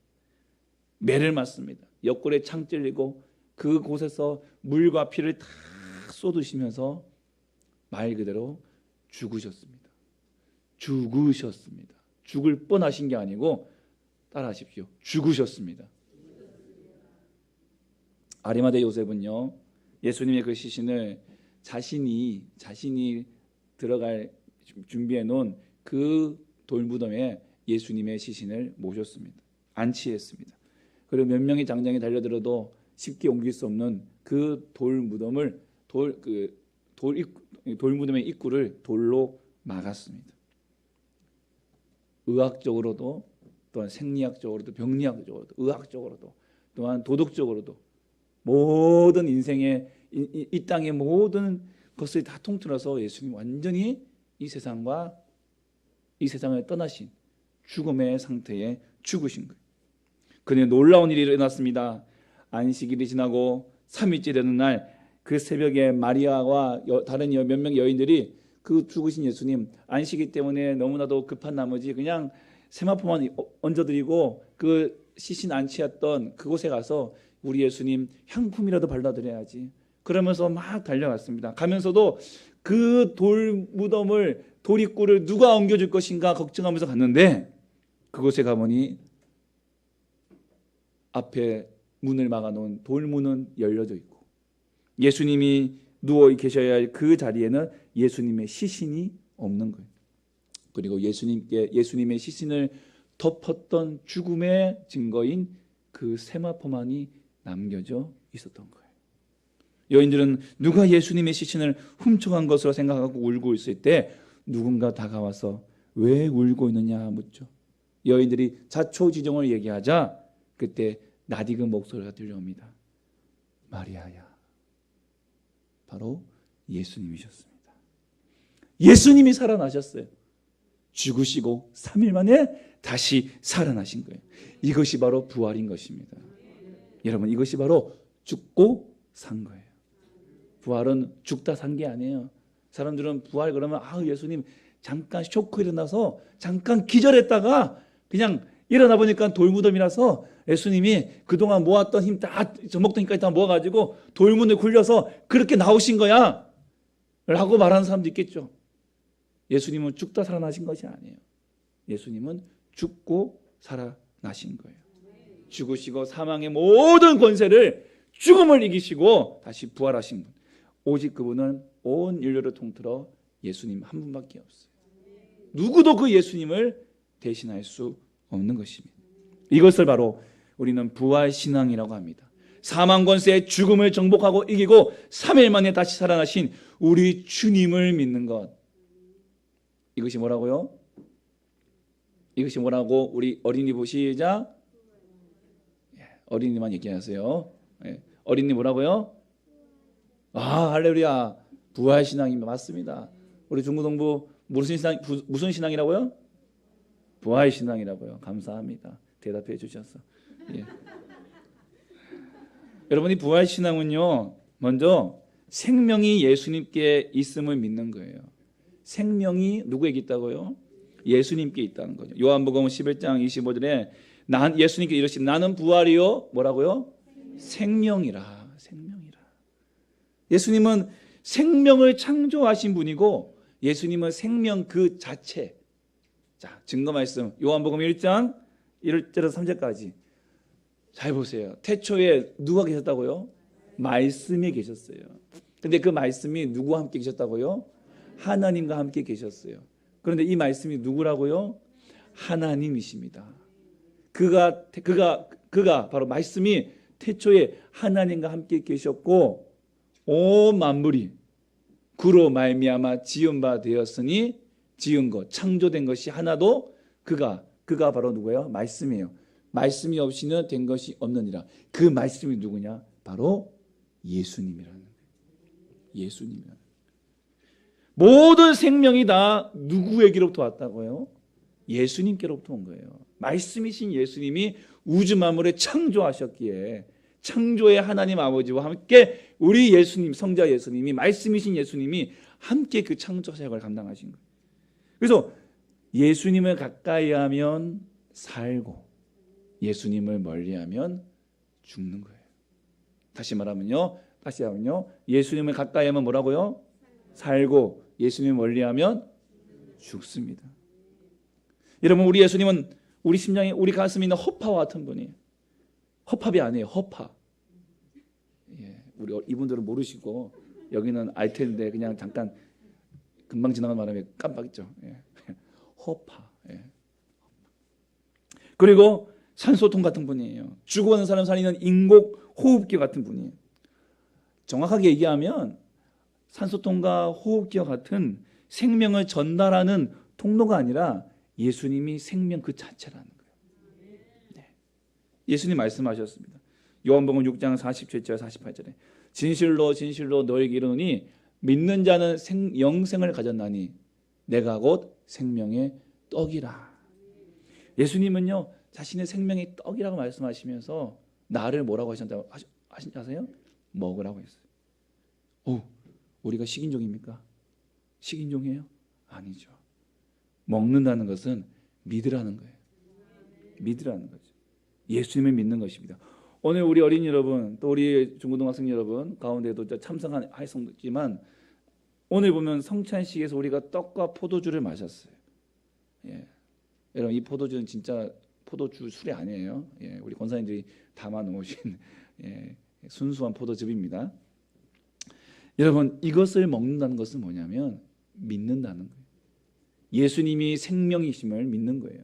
매를 맞습니다. 옆구리에 창 찔리고 그곳에서 물과 피를 다 쏟으시면서 말 그대로 죽으셨습니다. 죽으셨습니다. 죽을 뻔하신 게 아니고 따라하십시오. 죽으셨습니다. 아리마대 요셉은요, 예수님의 그 시신을 자신이 들어갈 준비해 놓은 그 돌무덤에 예수님의 시신을 모셨습니다. 안치했습니다. 그리고 몇 명의 장장이 달려들어도 쉽게 옮길 수 없는 그 돌무덤을 돌무덤의 입구를 돌로 막았습니다. 의학적으로도, 또한 생리학적으로도, 병리학적으로도, 의학적으로도, 또한 도덕적으로도 모든 인생의 이 땅의 모든 것을 다 통틀어서 예수님 완전히 이 세상을 떠나신 죽음의 상태에 죽으신 거예요. 그런데 놀라운 일이 일어났습니다. 안식일이 지나고 3일째 되는 날 그 새벽에 마리아와 다른 몇 명의 여인들이 그 죽으신 예수님, 안식일 때문에 너무나도 급한 나머지 그냥 세마포만 얹어드리고 그 시신 안치했던 그곳에 가서 우리 예수님 향품이라도 발라드려야지, 그러면서 막 달려갔습니다. 가면서도 그 돌무덤을, 돌입구를 누가 옮겨줄 것인가 걱정하면서 갔는데 그곳에 가보니 앞에 문을 막아놓은 돌문은 열려져 있고 예수님이 누워 계셔야 할 그 자리에는 예수님의 시신이 없는 거예요. 그리고 예수님의 시신을 덮었던 죽음의 증거인 그 세마포만이 남겨져 있었던 거예요. 여인들은 누가 예수님의 시신을 훔쳐간 것으로 생각하고 울고 있을 때 누군가 다가와서 왜 울고 있느냐 묻죠. 여인들이 자초지종을 얘기하자 그때 낯익은 목소리가 들려옵니다. 마리아야. 바로 예수님이셨습니다. 예수님이 살아나셨어요. 죽으시고 3일 만에 다시 살아나신 거예요. 이것이 바로 부활인 것입니다. 여러분, 이것이 바로 죽고 산 거예요. 부활은 죽다 산 게 아니에요. 사람들은 부활 그러면 예수님 잠깐 쇼크 일어나서 잠깐 기절했다가 그냥 일어나 보니까 돌무덤이라서 예수님이 그동안 모았던 힘 다 전복된 힘까지 다 모아가지고 돌문을 굴려서 그렇게 나오신 거야 라고 말하는 사람도 있겠죠. 예수님은 죽다 살아나신 것이 아니에요. 예수님은 죽고 살아나신 거예요. 죽으시고 사망의 모든 권세를, 죽음을 이기시고 다시 부활하신 분, 오직 그분은 온 인류를 통틀어 예수님 한 분밖에 없어요. 누구도 그 예수님을 대신할 수 없는 것입니다. 이것을 바로 우리는 부활신앙이라고 합니다. 사망 권세의 죽음을 정복하고 이기고 3일 만에 다시 살아나신 우리 주님을 믿는 것. 이것이 뭐라고요? 이것이 뭐라고? 우리 어린이부 시작. 어린이만 얘기하세요. 어린이 뭐라고요? 할렐루야. 부활신앙입니다. 맞습니다. 우리 중고등부 무슨 신앙이라고요? 부활신앙이라고요. 감사합니다. 대답해 주셔서. 예. 여러분이 부활신앙은요, 먼저 생명이 예수님께 있음을 믿는 거예요. 생명이 누구에게 있다고요? 예수님께 있다는 거죠. 요한복음 11장 25절에 예수님께 이르시되 나는 부활이요 뭐라고요? 생명이라. 예수님은 생명을 창조하신 분이고 예수님은 생명 그 자체. 자, 증거 말씀 요한복음 1장 1절에서 3절까지 잘 보세요. 태초에 누가 계셨다고요? 말씀이 계셨어요. 근데 그 말씀이 누구와 함께 계셨다고요? 하나님과 함께 계셨어요. 그런데 이 말씀이 누구라고요? 하나님이십니다. 그가 바로 말씀이 태초에 하나님과 함께 계셨고 온 만물이 그로 말미암아 지은 바 되었으니 지은 것 창조된 것이 하나도 그가 바로 누구예요? 말씀이에요. 말씀이 없이는 된 것이 없느니라. 그 말씀이 누구냐? 바로 예수님이라는 거예요. 예수님이라는 거예요. 모든 생명이 다 누구에게로부터 왔다고요? 예수님께로부터 온 거예요. 말씀이신 예수님이 우주 만물을 창조하셨기에 창조의 하나님 아버지와 함께 우리 예수님, 성자 예수님이 말씀이신 예수님이 함께 그 창조 사역을 감당하신 거예요. 그래서 예수님을 가까이 하면 살고 예수님을 멀리하면 죽는 거예요. 다시 하면요. 예수님을 가까이 하면 뭐라고요? 살고 예수님을 멀리하면 죽습니다. 여러분, 우리 예수님은 우리 심장에 우리 가슴에 있는 허파와 같은 분이에요. 허팝이 아니에요. 허파. 예, 우리 이분들은 모르시고 여기는 알 텐데 그냥 잠깐 금방 지나간 바람에 깜빡했죠. 예. 허파. 예. 그리고 산소통 같은 분이에요. 죽어가는 사람 살리는 인공 호흡기 같은 분이에요. 정확하게 얘기하면 산소통과 호흡기와 같은 생명을 전달하는 통로가 아니라 예수님이 생명 그 자체라는 거예요. 네. 예수님 말씀하셨습니다. 요한복음 6장 47절 48절에 진실로 진실로 너에게 이르노니 믿는 자는 영생을 가졌나니 내가 곧 생명의 떡이라. 예수님은요 자신의 생명의 떡이라고 말씀하시면서 나를 뭐라고 하셨다고 아세요? 먹으라고 했어요. 우리가 식인종입니까? 식인종이에요? 아니죠. 먹는다는 것은 믿으라는 거예요. 믿으라는 거죠. 예수님을 믿는 것입니다. 오늘 우리 어린이 여러분, 또 우리 중고등학생 여러분 가운데도 참석한 할성지만 오늘 보면 성찬식에서 우리가 떡과 포도주를 마셨어요. 예. 여러분, 이 포도주는 진짜 포도주 술이 아니에요. 예. 우리 권사님들이 담아 놓으신 순수한 포도즙입니다. 여러분, 이것을 먹는다는 것은 뭐냐면 믿는다는 거예요. 예수님이 생명이심을 믿는 거예요.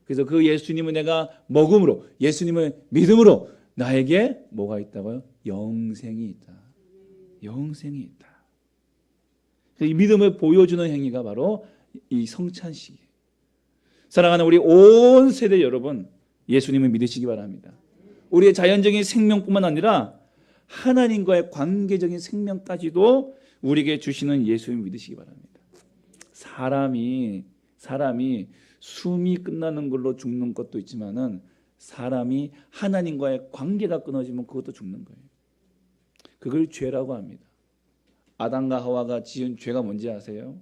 그래서 그 예수님을 내가 먹음으로, 예수님을 믿음으로 나에게 뭐가 있다고요? 영생이 있다. 영생이 있다. 이 믿음을 보여주는 행위가 바로 이 성찬식이에요. 사랑하는 우리 온 세대 여러분, 예수님을 믿으시기 바랍니다. 우리의 자연적인 생명뿐만 아니라 하나님과의 관계적인 생명까지도 우리에게 주시는 예수님을 믿으시기 바랍니다. 사람이 숨이 끝나는 걸로 죽는 것도 있지만은 사람이 하나님과의 관계가 끊어지면 그것도 죽는 거예요. 그걸 죄라고 합니다. 아담과 하와가 지은 죄가 뭔지 아세요?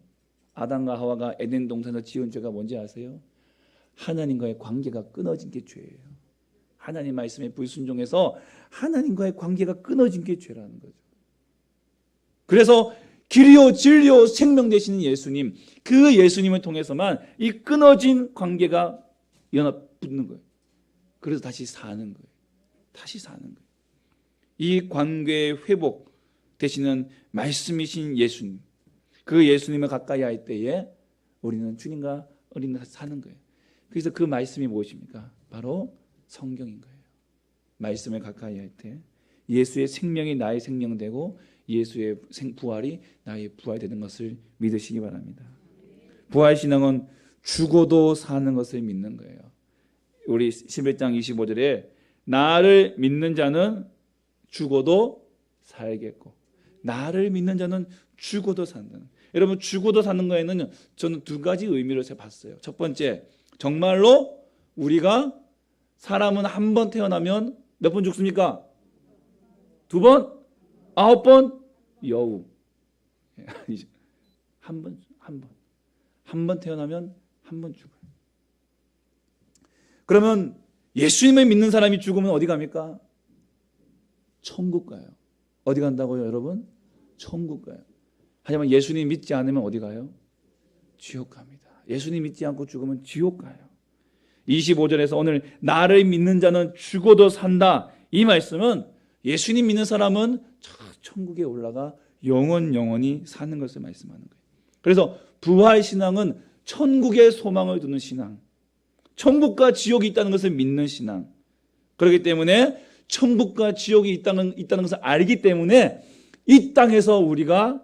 아담과 하와가 에덴 동산에서 지은 죄가 뭔지 아세요? 하나님과의 관계가 끊어진 게 죄예요. 하나님 말씀에 불순종해서 하나님과의 관계가 끊어진 게 죄라는 거죠. 그래서 길이요 진리요 생명 되시는 예수님, 그 예수님을 통해서만 이 끊어진 관계가 연합 붙는 거예요. 그래서 다시 사는 거예요. 다시 사는 거예요. 이 관계의 회복 되시는 말씀이신 예수님, 그 예수님을 가까이 할 때에 우리는 주님과 우리는 사는 거예요. 그래서 그 말씀이 무엇입니까? 바로 성경인 거예요. 말씀을 가까이 할 때 예수의 생명이 나의 생명 되고 예수의 부활이 나의 부활 되는 것을 믿으시기 바랍니다. 부활 신앙은 죽어도 사는 것을 믿는 거예요. 우리 11장 25절에 나를 믿는 자는 죽어도 살겠고 나를 믿는 자는 죽어도 산다는. 여러분 죽어도 사는 거에는 저는 두 가지 의미를 제가 봤어요. 첫 번째, 정말로 우리가 사람은 한 번 태어나면 몇 번 죽습니까? 두 번? 9번? 여우. 한 번. 한 번 태어나면 한 번 죽어요. 그러면 예수님을 믿는 사람이 죽으면 어디 갑니까? 천국 가요. 어디 간다고요, 여러분? 천국 가요. 하지만 예수님 믿지 않으면 어디 가요? 지옥 갑니다. 예수님 믿지 않고 죽으면 지옥 가요. 25절에서 오늘 나를 믿는 자는 죽어도 산다. 이 말씀은 예수님 믿는 사람은 천국에 올라가 영원히 사는 것을 말씀하는 거예요. 그래서 부활 신앙은 천국의 소망을 두는 신앙, 천국과 지옥이 있다는 것을 믿는 신앙. 그렇기 때문에 천국과 지옥이 있다는 것을 알기 때문에 이 땅에서 우리가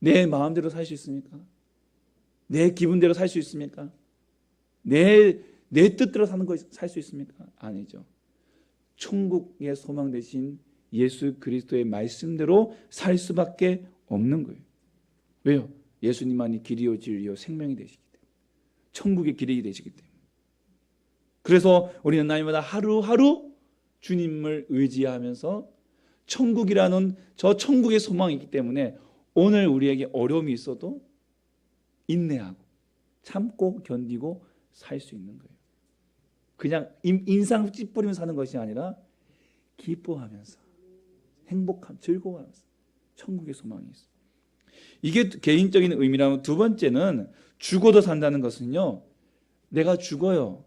내 마음대로 살 수 있습니까? 내 기분대로 살 수 있습니까? 내 뜻대로 사는 거 살 수 있습니까? 아니죠. 천국의 소망 대신 예수 그리스도의 말씀대로 살 수밖에 없는 거예요. 왜요? 예수님만이 길이요 진리요 생명이 되시기 때문에, 천국의 길이 되시기 때문에. 그래서 우리는 날마다 하루하루 주님을 의지하면서 천국이라는 저 천국의 소망이 있기 때문에 오늘 우리에게 어려움이 있어도 인내하고 참고 견디고 살 수 있는 거예요. 그냥 인상 찌푸리면서 사는 것이 아니라 기뻐하면서 행복함, 즐거워하면서 천국의 소망이 있어요. 이게 개인적인 의미라면, 두 번째는 죽어도 산다는 것은요, 내가 죽어요.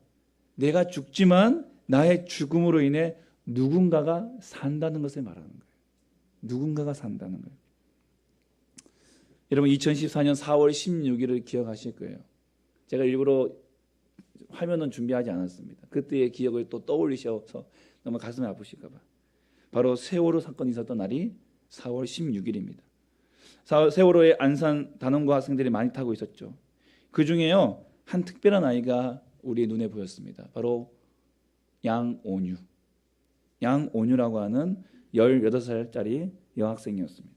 내가 죽지만 나의 죽음으로 인해 누군가가 산다는 것을 말하는 거예요. 누군가가 산다는 거예요. 여러분 2014년 4월 16일을 기억하실 거예요. 제가 일부러 화면은 준비하지 않았습니다. 그때의 기억을 또 떠올리셔서 너무 가슴이 아프실까 봐. 바로 세월호 사건이 있었던 날이 4월 16일입니다. 세월호에 안산 단원고 학생들이 많이 타고 있었죠. 그 중에요, 한 특별한 아이가 우리의 눈에 보였습니다. 바로 양온유라고 하는 18살짜리 여학생이었습니다.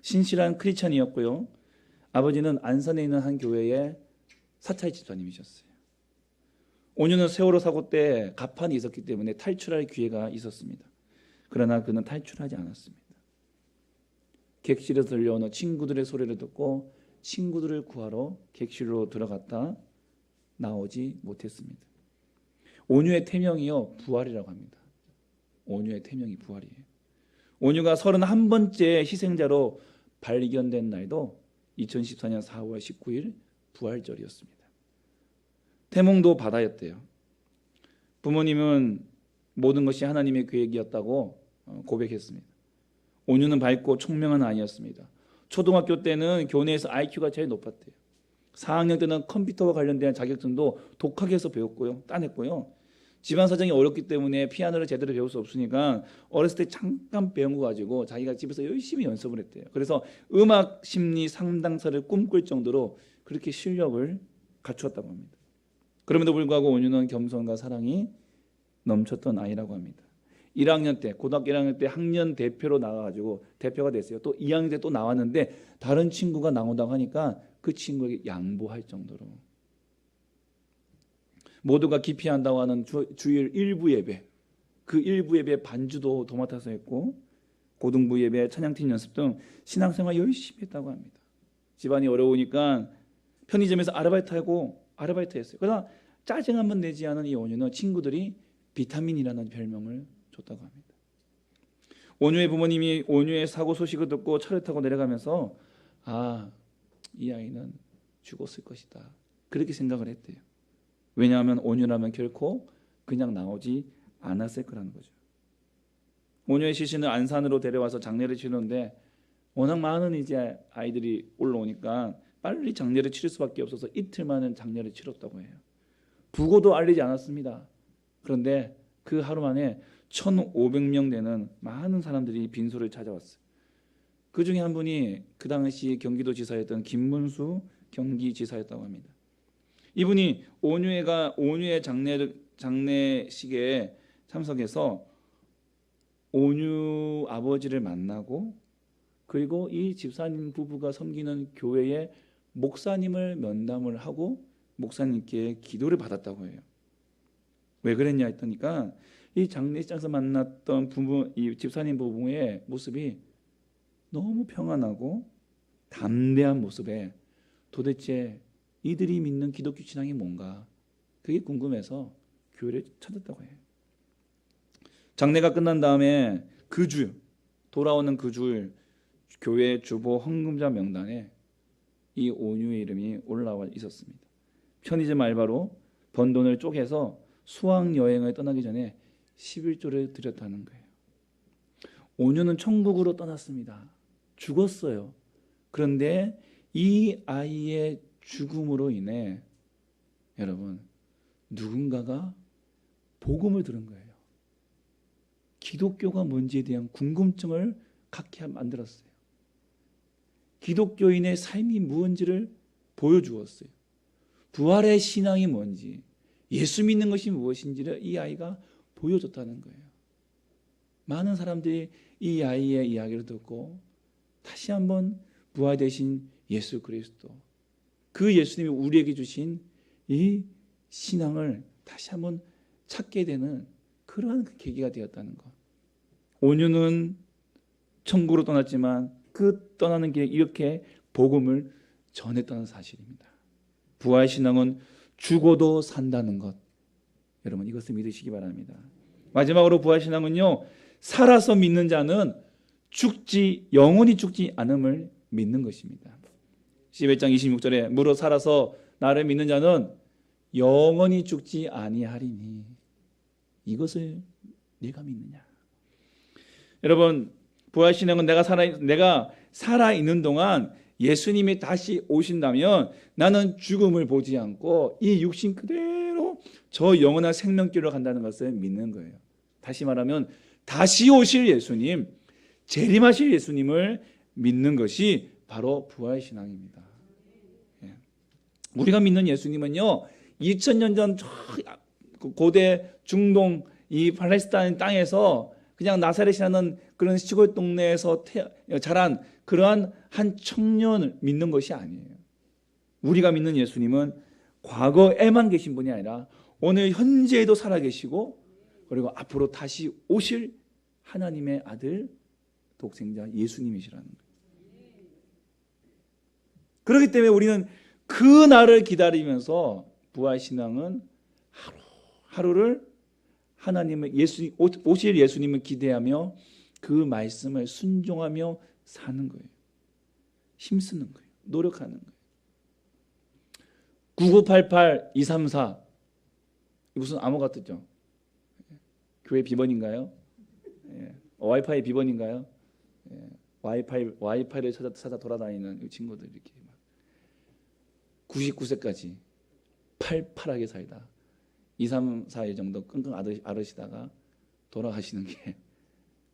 신실한 크리스찬이었고요. 아버지는 안산에 있는 한 교회의 사찰 집사님이셨어요. 온유는 세월호 사고 때 가판이 있었기 때문에 탈출할 기회가 있었습니다. 그러나 그는 탈출하지 않았습니다. 객실에서 들려오는 친구들의 소리를 듣고 친구들을 구하러 객실로 들어갔다 나오지 못했습니다. 온유의 태명이요, 부활이라고 합니다. 온유의 태명이 부활이에요. 온유가 31번째 희생자로 발견된 날도 2014년 4월 19일 부활절이었습니다. 태몽도 바다였대요. 부모님은 모든 것이 하나님의 계획이었다고 고백했습니다. 온유는 밝고 총명한 아이였습니다. 초등학교 때는 교내에서 IQ가 제일 높았대요. 4학년 때는 컴퓨터와 관련된 자격증도 독학해서 따냈고요. 집안 사정이 어렵기 때문에 피아노를 제대로 배울 수 없으니까 어렸을 때 잠깐 배운 거 가지고 자기가 집에서 열심히 연습을 했대요. 그래서 음악 심리 상담사를 꿈꿀 정도로 그렇게 실력을 갖추었다고 합니다. 그럼에도 불구하고 온유는 겸손과 사랑이 넘쳤던 아이라고 합니다. 1학년 때, 고등학교 1학년 때 학년 대표로 나가가지고 대표가 됐어요. 또 2학년 때 또 나왔는데 다른 친구가 나온다고 하니까 그 친구에게 양보할 정도로, 모두가 기피한다고 하는 주일 일부 예배, 그 일부 예배 반주도 도맡아서 했고, 고등부 예배, 찬양팀 연습 등 신앙생활 열심히 했다고 합니다. 집안이 어려우니까 편의점에서 아르바이트 했어요. 그러나 짜증 한번 내지 않은 이 온유는 친구들이 비타민이라는 별명을 줬다고 합니다. 온유의 부모님이 온유의 사고 소식을 듣고 차를 타고 내려가면서 이 아이는 죽었을 것이다, 그렇게 생각을 했대요. 왜냐하면 온유라면 결코 그냥 나오지 않았을 거라는 거죠. 온유의 시신을 안산으로 데려와서 장례를 치르는데 워낙 많은 이제 아이들이 올라오니까 빨리 장례를 치를 수밖에 없어서 이틀 만에 장례를 치렀다고 해요. 부고도 알리지 않았습니다. 그런데 그 하루 만에 1,500명 되는 많은 사람들이 빈소를 찾아왔어요. 그 중에 한 분이 그 당시 경기도지사였던 김문수 경기지사였다고 합니다. 이분이 온유의 장례식에 참석해서 온유 아버지를 만나고, 그리고 이 집사님 부부가 섬기는 교회의 목사님을 면담을 하고 목사님께 기도를 받았다고 해요. 왜 그랬냐 했더니까 이 장례식장에서 만났던 이 집사님 부부의 모습이 너무 평안하고 담대한 모습에 도대체 이들이 믿는 기독교 신앙이 뭔가, 그게 궁금해서 교회를 찾았다고 해요. 장례가 끝난 다음에 돌아오는 그 주 교회 주보 헌금자 명단에 이 온유의 이름이 올라와 있었습니다. 편의점 알바로 번 돈을 쪼개서 수학여행을 떠나기 전에 11조를 드렸다는 거예요. 온유는 천국으로 떠났습니다. 죽었어요. 그런데 이 아이의 죽음으로 인해 여러분, 누군가가 복음을 들은 거예요. 기독교가 뭔지에 대한 궁금증을 갖게 만들었어요. 기독교인의 삶이 무엇인지를 보여주었어요. 부활의 신앙이 뭔지, 예수 믿는 것이 무엇인지를 이 아이가 보여줬다는 거예요. 많은 사람들이 이 아이의 이야기를 듣고 다시 한번 부활되신 예수 그리스도, 그 예수님이 우리에게 주신 이 신앙을 다시 한번 찾게 되는 그러한 계기가 되었다는 것. 온유는 천국으로 떠났지만 그 떠나는 길에 이렇게 복음을 전했다는 사실입니다. 부활신앙은 죽어도 산다는 것, 여러분 이것을 믿으시기 바랍니다. 마지막으로 부활신앙은요, 살아서 믿는 자는 영원히 죽지 않음을 믿는 것입니다. 11장 26절에 무릇 살아서 나를 믿는 자는 영원히 죽지 아니하리니 이것을 네가 믿느냐. 여러분, 부활신앙은 내가 살아있는 동안 예수님이 다시 오신다면 나는 죽음을 보지 않고 이 육신 그대로 저 영원한 생명길로 간다는 것을 믿는 거예요. 다시 말하면 다시 오실 예수님, 재림하실 예수님을 믿는 것이 바로 부활신앙입니다. 우리가 믿는 예수님은요, 2000년 전 고대 중동 이 팔레스타인 땅에서 그냥 나사렛이라는 그런 시골 동네에서 자란 그러한 한 청년을 믿는 것이 아니에요. 우리가 믿는 예수님은 과거에만 계신 분이 아니라 오늘 현재에도 살아계시고, 그리고 앞으로 다시 오실 하나님의 아들 독생자 예수님이시라는 거예요. 그렇기 때문에 우리는 그 날을 기다리면서 부활신앙은 하루를 하나님을 오실 예수님을 기대하며 그 말씀을 순종하며 사는 거예요. 힘쓰는 거예요. 노력하는 거예요. 9988-234 무슨 암호 같죠? 교회 비번인가요? 와이파이 비번인가요? 와이파이를 찾아 돌아다니는 친구들 이렇게 99세까지 팔팔하게 살다 2, 3, 4일 정도 끙끙 앓으시다가 돌아가시는 게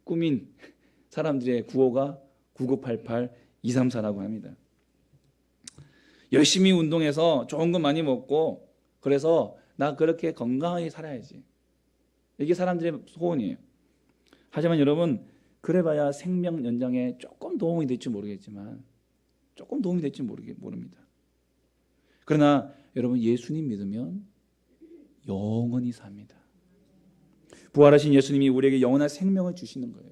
꿈인 사람들의 구호가 9988-234라고 합니다. 열심히 운동해서 좋은 거 많이 먹고 그래서 나 그렇게 건강하게 살아야지, 이게 사람들의 소원이에요. 하지만 여러분, 그래봐야 생명 연장에 조금 도움이 될지 모르겠지만 모릅니다. 그러나 여러분, 예수님 믿으면 영원히 삽니다. 부활하신 예수님이 우리에게 영원한 생명을 주시는 거예요.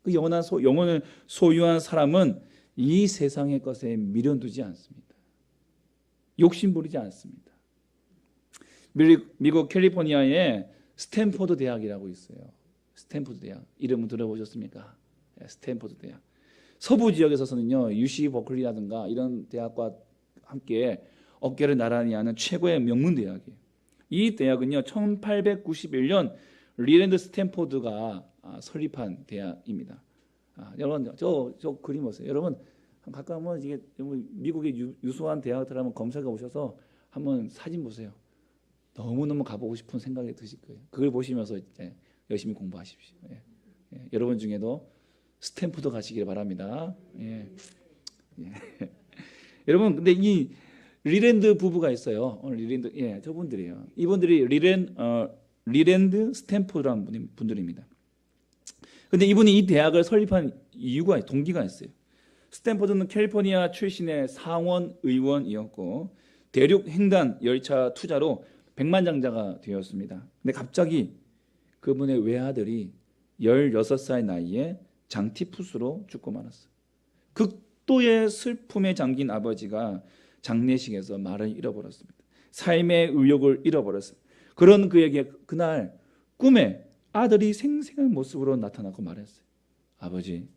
그 영원을 소유한 사람은 이 세상의 것에 미련두지 않습니다. 욕심 부리지 않습니다. 미국 캘리포니아에 스탠포드 대학이라고 있어요. 스탠포드 대학, 이름은 들어보셨습니까? 스탠포드 대학. 서부 지역에서는요, UC 버클리라든가 이런 대학과 함께 어깨를 나란히 하는 최고의 명문 대학이에요. 이 대학은요, 1891년 리랜드 스탠포드가 설립한 대학입니다. 여러분 저 그림 보세요. 여러분 가끔 한번 이게 미국의 유수한 대학들 한번 검색해 오셔서 한번 사진 보세요. 너무너무 가보고 싶은 생각이 드실 거예요. 그걸 보시면서 이제 열심히 공부하십시오. 여러분 중에도 스탠포드 가시길 바랍니다. 여러분 근데 이 리랜드 부부가 있어요. 오늘 리랜드 저분들이에요. 이분들이 리랜드 스탠포드라는 분들입니다. 근데 이분이 이 대학을 설립한 이유가 동기가 있어요. 스탠포드는 캘리포니아 출신의 상원 의원이었고 대륙 횡단 열차 투자로 백만장자가 되었습니다. 근데 갑자기 그분의 외아들이 16살 나이에 장티푸스로 죽고 말았어요. 극도의 슬픔에 잠긴 아버지가 장례식에서 말을 잃어버렸습니다. 삶의 의욕을 잃어버렸습니다. 그런 그에게 그날 꿈에 아들이 생생한 모습으로 나타나고 말했어요. 아버지,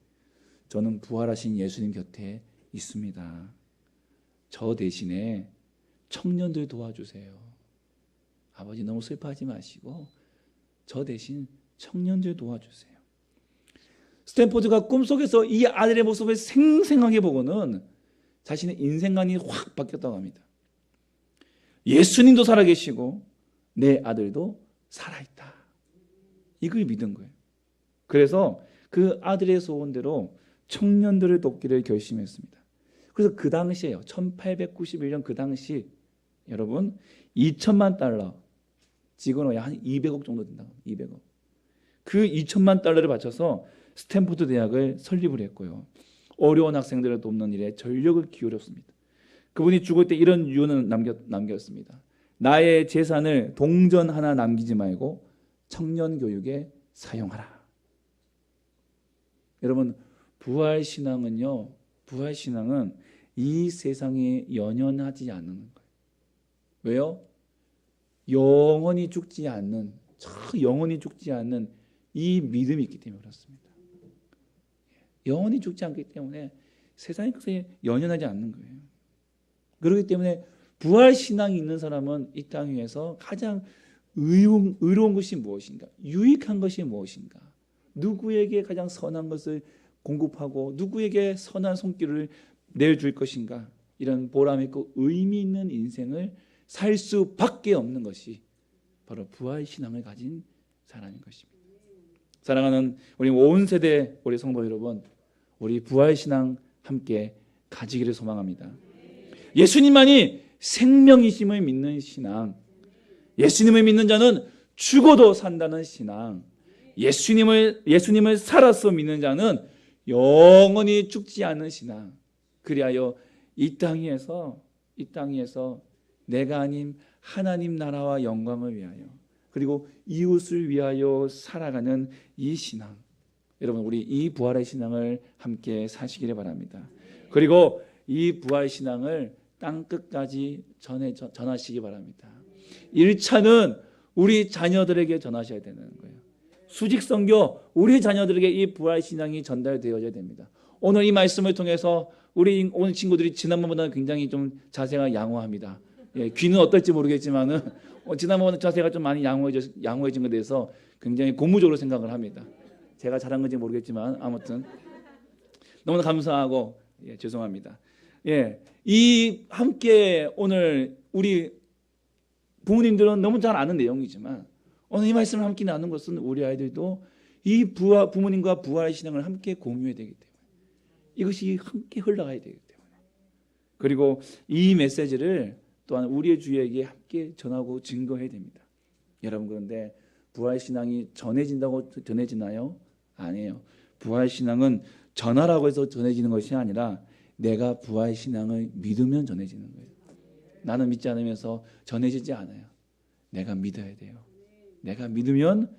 저는 부활하신 예수님 곁에 있습니다. 저 대신에 청년들 도와주세요. 아버지 너무 슬퍼하지 마시고 저 대신 청년들 도와주세요. 스탠포드가 꿈속에서 이 아들의 모습을 생생하게 보고는 자신의 인생관이 확 바뀌었다고 합니다. 예수님도 살아계시고 내 아들도 살아있다. 이걸 믿은 거예요. 그래서 그 아들의 소원대로 청년들을 돕기를 결심했습니다. 그래서 그 당시에요. 1891년 그 당시 여러분 2천만 달러 지금은 한 200억 정도 된다고. 200억. 그 2천만 달러를 바쳐서 스탠포드 대학을 설립을 했고요. 어려운 학생들을 돕는 일에 전력을 기울였습니다. 그분이 죽을 때 이런 유언을 남겼습니다. 나의 재산을 동전 하나 남기지 말고 청년 교육에 사용하라. 여러분 부활신앙은요. 부활신앙은 이 세상에 연연하지 않는 거예요. 왜요? 영원히 죽지 않는 이 믿음이 있기 때문에 그렇습니다. 영원히 죽지 않기 때문에 세상의 것에 연연하지 않는 거예요. 그렇기 때문에 부활신앙이 있는 사람은 이 땅 위에서 가장 의로운 것이 무엇인가? 유익한 것이 무엇인가? 누구에게 가장 선한 것을 공급하고 누구에게 선한 손길을 내줄 것인가? 이런 보람 있고 의미 있는 인생을 살 수밖에 없는 것이 바로 부활신앙을 가진 사람인 것입니다. 사랑하는 우리 온 세대 우리 성도 여러분, 우리 부활신앙 함께 가지기를 소망합니다. 예수님만이 생명이심을 믿는 신앙, 예수님을 믿는 자는 죽어도 산다는 신앙, 예수님을 살아서 믿는 자는 영원히 죽지 않는 신앙. 그리하여 이 땅 위에서 내가 아닌 하나님 나라와 영광을 위하여 그리고 이웃을 위하여 살아가는 이 신앙, 여러분 우리 이 부활의 신앙을 함께 사시기를 바랍니다. 그리고 이 부활 신앙을 땅 끝까지 전하시기 바랍니다. 1차는 우리 자녀들에게 전하셔야 되는 거예요. 수직선교, 우리 자녀들에게 이 부활 신앙이 전달되어야 됩니다. 오늘 이 말씀을 통해서 우리 오늘 친구들이 지난번보다는 굉장히 좀 자세가 양호합니다. 귀는 어떨지 모르겠지만은 지난번 자세가 좀 많이 양호해진 것에 대해서 굉장히 고무적으로 생각을 합니다. 제가 잘한 건지 모르겠지만 아무튼 너무나 감사하고 죄송합니다. 이 함께 오늘 우리 부모님들은 너무 잘 아는 내용이지만 오늘 이 말씀을 함께 나눈 것은 우리 아이들도 이 부모님과 부활의 신앙을 함께 공유해야 되기 때문에 이것이 함께 흘러가야 되기 때문에 그리고 이 메시지를 또한 우리의 주위에게 함께 전하고 증거해야 됩니다. 여러분 그런데 부활신앙이 전해진다고 전해지나요? 아니에요. 부활신앙은 전하라고 해서 전해지는 것이 아니라 내가 부활신앙을 믿으면 전해지는 거예요. 나는 믿지 않으면서 전해지지 않아요. 내가 믿어야 돼요. 내가 믿으면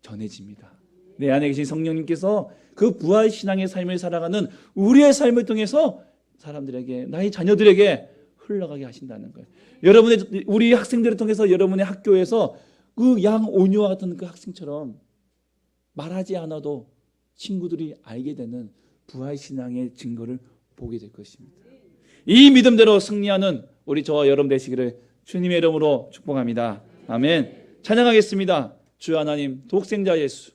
전해집니다. 내 안에 계신 성령님께서 그 부활신앙의 삶을 살아가는 우리의 삶을 통해서 사람들에게 나의 자녀들에게 흘러가게 하신다는 거예요. 우리 학생들을 통해서 여러분의 학교에서 그 양온유와 같은 그 학생처럼 말하지 않아도 친구들이 알게 되는 부활신앙의 증거를 보게 될 것입니다. 이 믿음대로 승리하는 우리 저와 여러분 되시기를 주님의 이름으로 축복합니다. 아멘. 찬양하겠습니다. 주 하나님 독생자 예수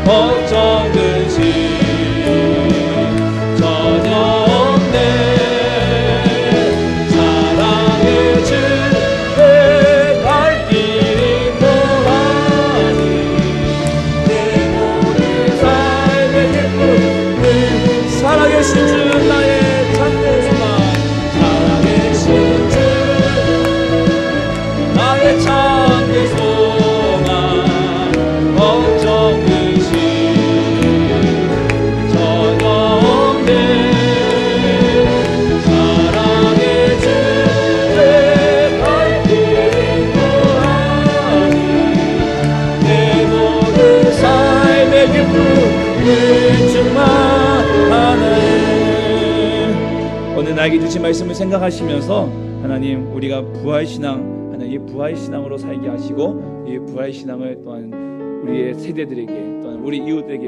걱정 근심 전혀 없네. 사랑의 주에 갈 길이 뭐하니. 내 모든 삶의 기쁨 살아계신 주 나의 참된 소망. 살아계신 주 나의 참된 소망. 걱정 근심 전혀 없네. 사랑의 주에 갈 길이 뭐하니. 내 모든 삶의 기쁨을 충만하네. 오늘 나에게 주신 말씀을 생각하시면서 하나님, 우리가 부활신앙, 하나님 부활신앙으로 살게 하시고 이 부활신앙을 또한 우리의 세대들에게 또한 우리 이웃들에게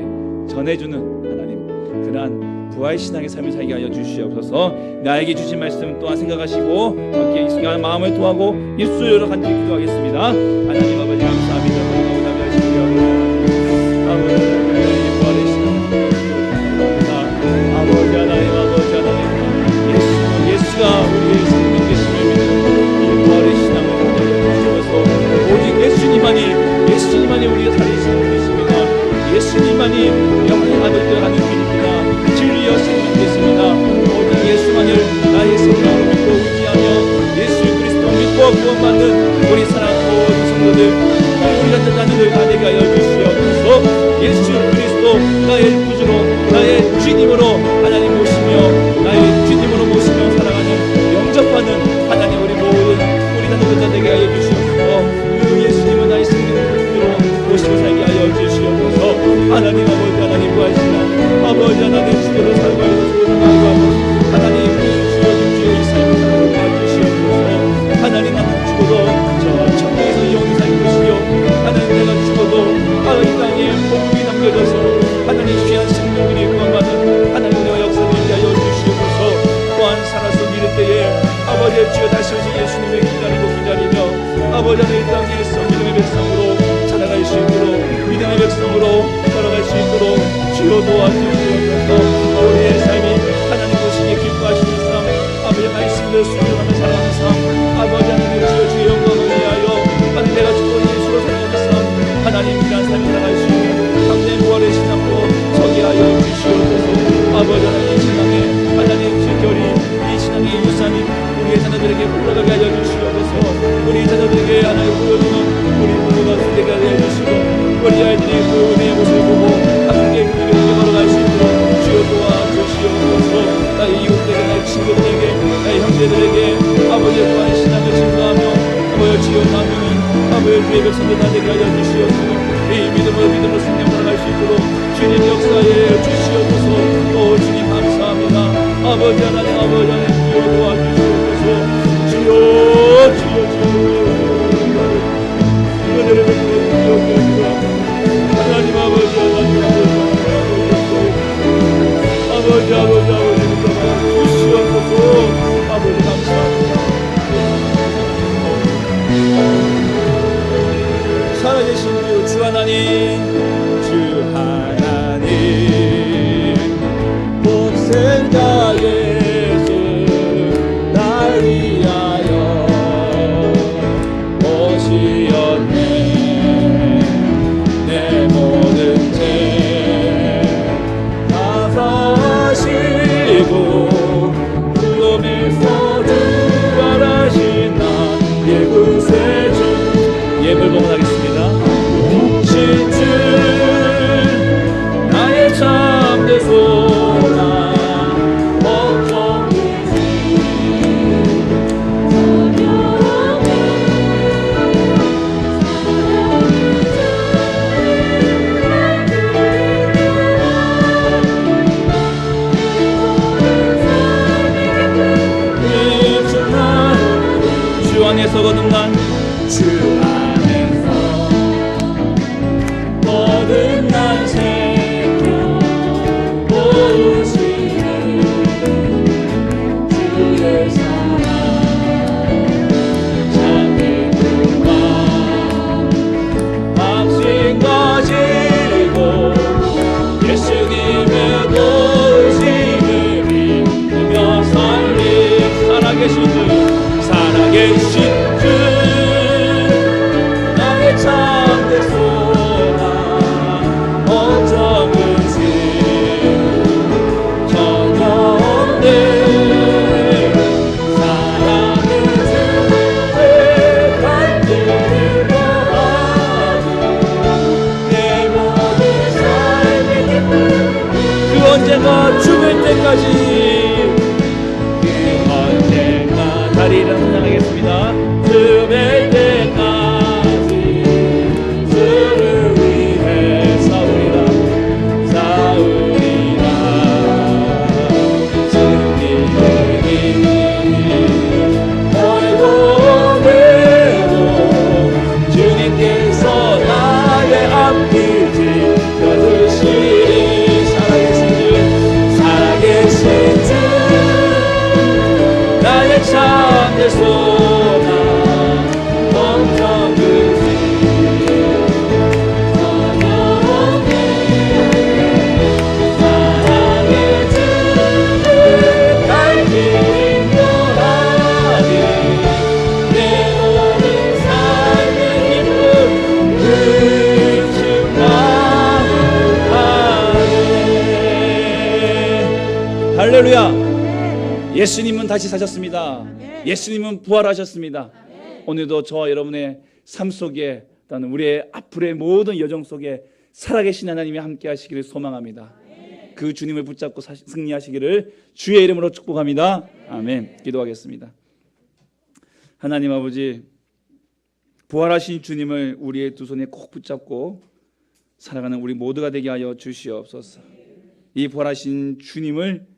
전해주는 하나님 그러한 부활신앙의 삶을 살게 하여 주시옵소서. 나에게 주신 말씀 또한 생각하시고 함께 이 시간 마음을 통하고 예수로 간절히 기도하겠습니다. 하나님 아버지 감사합니다. 너무나 하시고 아버지 아버지 하나님, 아버지 하나님, 예수가 우리의 생명 되심을 믿는 이 부활의 신앙을 주셔서 오직 예수님만이 우리의 살리시는 분이십니다. 예수님만이 영원히 아들들 가는 길입니다. 진리여 생명 되십니다. 오직 예수만을 나의 생명으로 믿고 의지하며 예수 그리스도 믿고 구원받는 우리 사랑하는 모든 성도들, 우리 같은 자녀들 다 되게 하여 주시옵소서. 예수 그리스도 나의 구주로 나의 주님으로 하나님 모시며 나의 주님으로 모시며 살아가는 영접하는 하나님 우리 모든 우리 자녀들 다 되게 하여 주시옵소서. 그 예수님은 나의 생명으로 모시고 살게 하여 주시옵소서. 하나님 아버지 하나님 구하시나 아버지 하나님 주대로 살고 있는 소중하고 하나님 주여 주의 삶을 살고 주시옵소서. 하나님 나는 죽어도 저 천국에서 영원히 살 것이요 하나님 내가 죽어도 이 땅에 복음이 남겨져서 하나님 귀한 생명들이 구원받는 하나님의 역사를 위하여 주시옵소서. 또한 살아서 믿을 때에 아버지의 주여 다시 오신 예수님을 기다리며 아버지 하나님 이 땅에서 믿음의 백성으로 살아갈 수 있도록 믿음의 백성으로 걸어갈 수 있도록 주여 도와주시옵소서. 우리의 삶이 하나님 보시기에 기뻐하시는 삶, 아버지의 말씀을 순종하며 살아가는 삶, 아버지 하나님 주의 영광을 위하여 하나님 내가 죽고 예수로 살아가는 삶, 하나님 귀한 삶을 살아갈 수 있는 강된 부활의 신앙으로 서게 하여 주시옵소서. 아버지 하나님 이 신앙에 하나님 주결이 이 신앙의 유산이 우리의 자녀들에게 흘러가게 하여 주시옵소서. 우리 자녀들에게 하나님 보여주는 우리 부모가 되게 하여 주시고 우리 아이들이 그 은혜의 모습을 보고 함께 그 길을 걸어갈 수 있도록 주여 도와주시옵소서. 나의 이웃들에게 나의 친구들에게 나의 형제들에게 아버지의 또한 신앙을 증거하며 아버지 주여 나누는 아버지 주의 백성들 다 되게 하여 주시옵소서. 이 믿음으로 승리하며 살아갈 수 있도록 주님 역사에 주시옵소서. 주님 감사합니다. 아버지 하나님 주여 도와주시옵소서. 주여 은혜를 베풀어 주옵소서. 하나님 아버지 주시옵소서. 아버지 감사합니다. 살아계신 주 하나님, 복생 다 예수 날 위하여 오시었네. 내 모든 죄 다 사하시고 구름에서 부활하신 나 예구세주 예물 봉헌하겠습니다. 진주 나의 참된 소망 걱정 근심 전혀 없네. 주 안에서 거듭난 주 안에서 거듭난 생명 오시는 주의 사랑 참된 구원 확신 가지고 언젠가 죽을 때까지 그 언젠가 다리를 찬양하겠습니다. 죽을 때까지 주를 위해 싸우리라 승리를 이루리 멀고 외로 주님께서 나의 앞길 지켜주시리 살아계신 주 나의 참된 소망 멈춰주시 사랑의 주 갈 길 인도하니 내 모든 삶의 기쁨 그 충만을 하네. 할렐루야. 예수님은 다시 사셨습니다. 예수님은 부활하셨습니다. 오늘도 저와 여러분의 삶 속에 또는 우리의 앞으로의 모든 여정 속에 살아계신 하나님이 함께 하시기를 소망합니다. 그 주님을 붙잡고 승리하시기를 주의 이름으로 축복합니다. 아멘. 기도하겠습니다. 하나님 아버지, 부활하신 주님을 우리의 두 손에 꼭 붙잡고 살아가는 우리 모두가 되게 하여 주시옵소서. 이 부활하신 주님을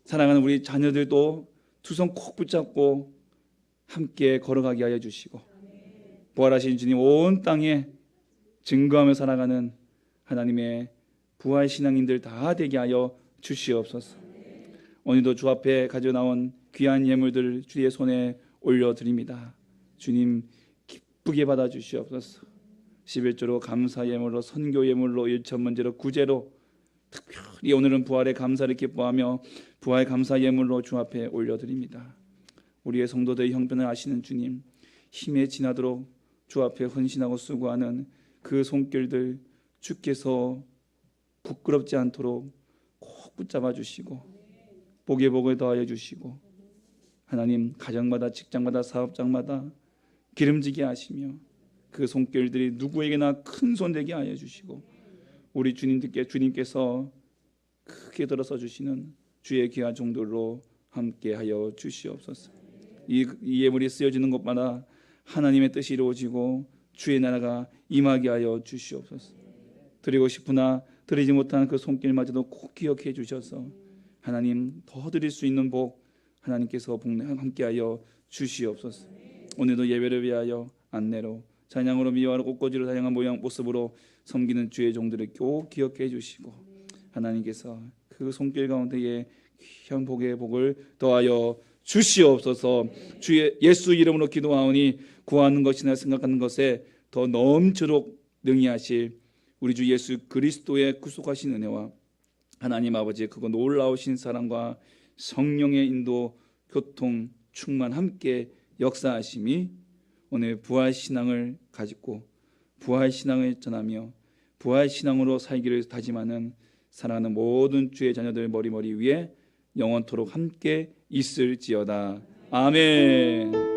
사랑하는 우리 자녀들도 두 손 꼭 붙잡고 함께 걸어가게 하여 주시고, 부활하신 주님 온 땅에 증거하며 살아가는 하나님의 부활 신앙인들 다 되게 하여 주시옵소서. 오늘도 주 앞에 가져 나온 귀한 예물들 주의 손에 올려드립니다. 주님 기쁘게 받아 주시옵소서. 11조로 감사 예물로, 선교 예물로, 일천문제로, 구제로, 특별히 오늘은 부활의 감사를 기뻐하며 부활 감사 예물로 주 앞에 올려드립니다. 우리의 성도들의 형편을 아시는 주님, 힘에 지나도록 주 앞에 헌신하고 수고하는 그 손길들 주께서 부끄럽지 않도록 꼭 붙잡아 주시고 복에 복을 더하여 주시고, 하나님 가정마다 직장마다 사업장마다 기름지게 하시며 그 손길들이 누구에게나 큰 손 되게 하여 주시고, 우리 주님께서 크게 들어서 주시는 주의 귀한 종들로 함께 하여 주시옵소서. 이 예물이 쓰여지는 곳마다 하나님의 뜻이 이루어지고 주의 나라가 임하게 하여 주시옵소서. 드리고 싶으나 드리지 못한 그 손길마저도 꼭 기억해 주셔서 하나님 더 드릴 수 있는 복 하나님께서 함께하여 주시옵소서. 오늘도 예배를 위하여 안내로 찬양으로 미화로 꽃꽂이로 다양한 모양 모습으로 섬기는 주의 종들을 꼭 기억해 주시고, 하나님께서 그 손길 가운데에 귀한 복의 복을 더하여 주시옵소서. 주의 예수 이름으로 기도하오니 구하는 것이나 생각하는 것에 더 넘치도록 능히 하실 우리 주 예수 그리스도의 구속하신 은혜와 하나님 아버지의 그거 놀라우신 사랑과 성령의 인도, 교통, 충만 함께 역사하심이 오늘 부활신앙을 가지고 부활신앙을 전하며 부활신앙으로 살기를 다짐하는 사랑하는 모든 주의 자녀들 머리머리 위에 영원토록 함께 있을지어다. 아멘.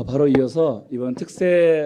바로 이어서 이번 특세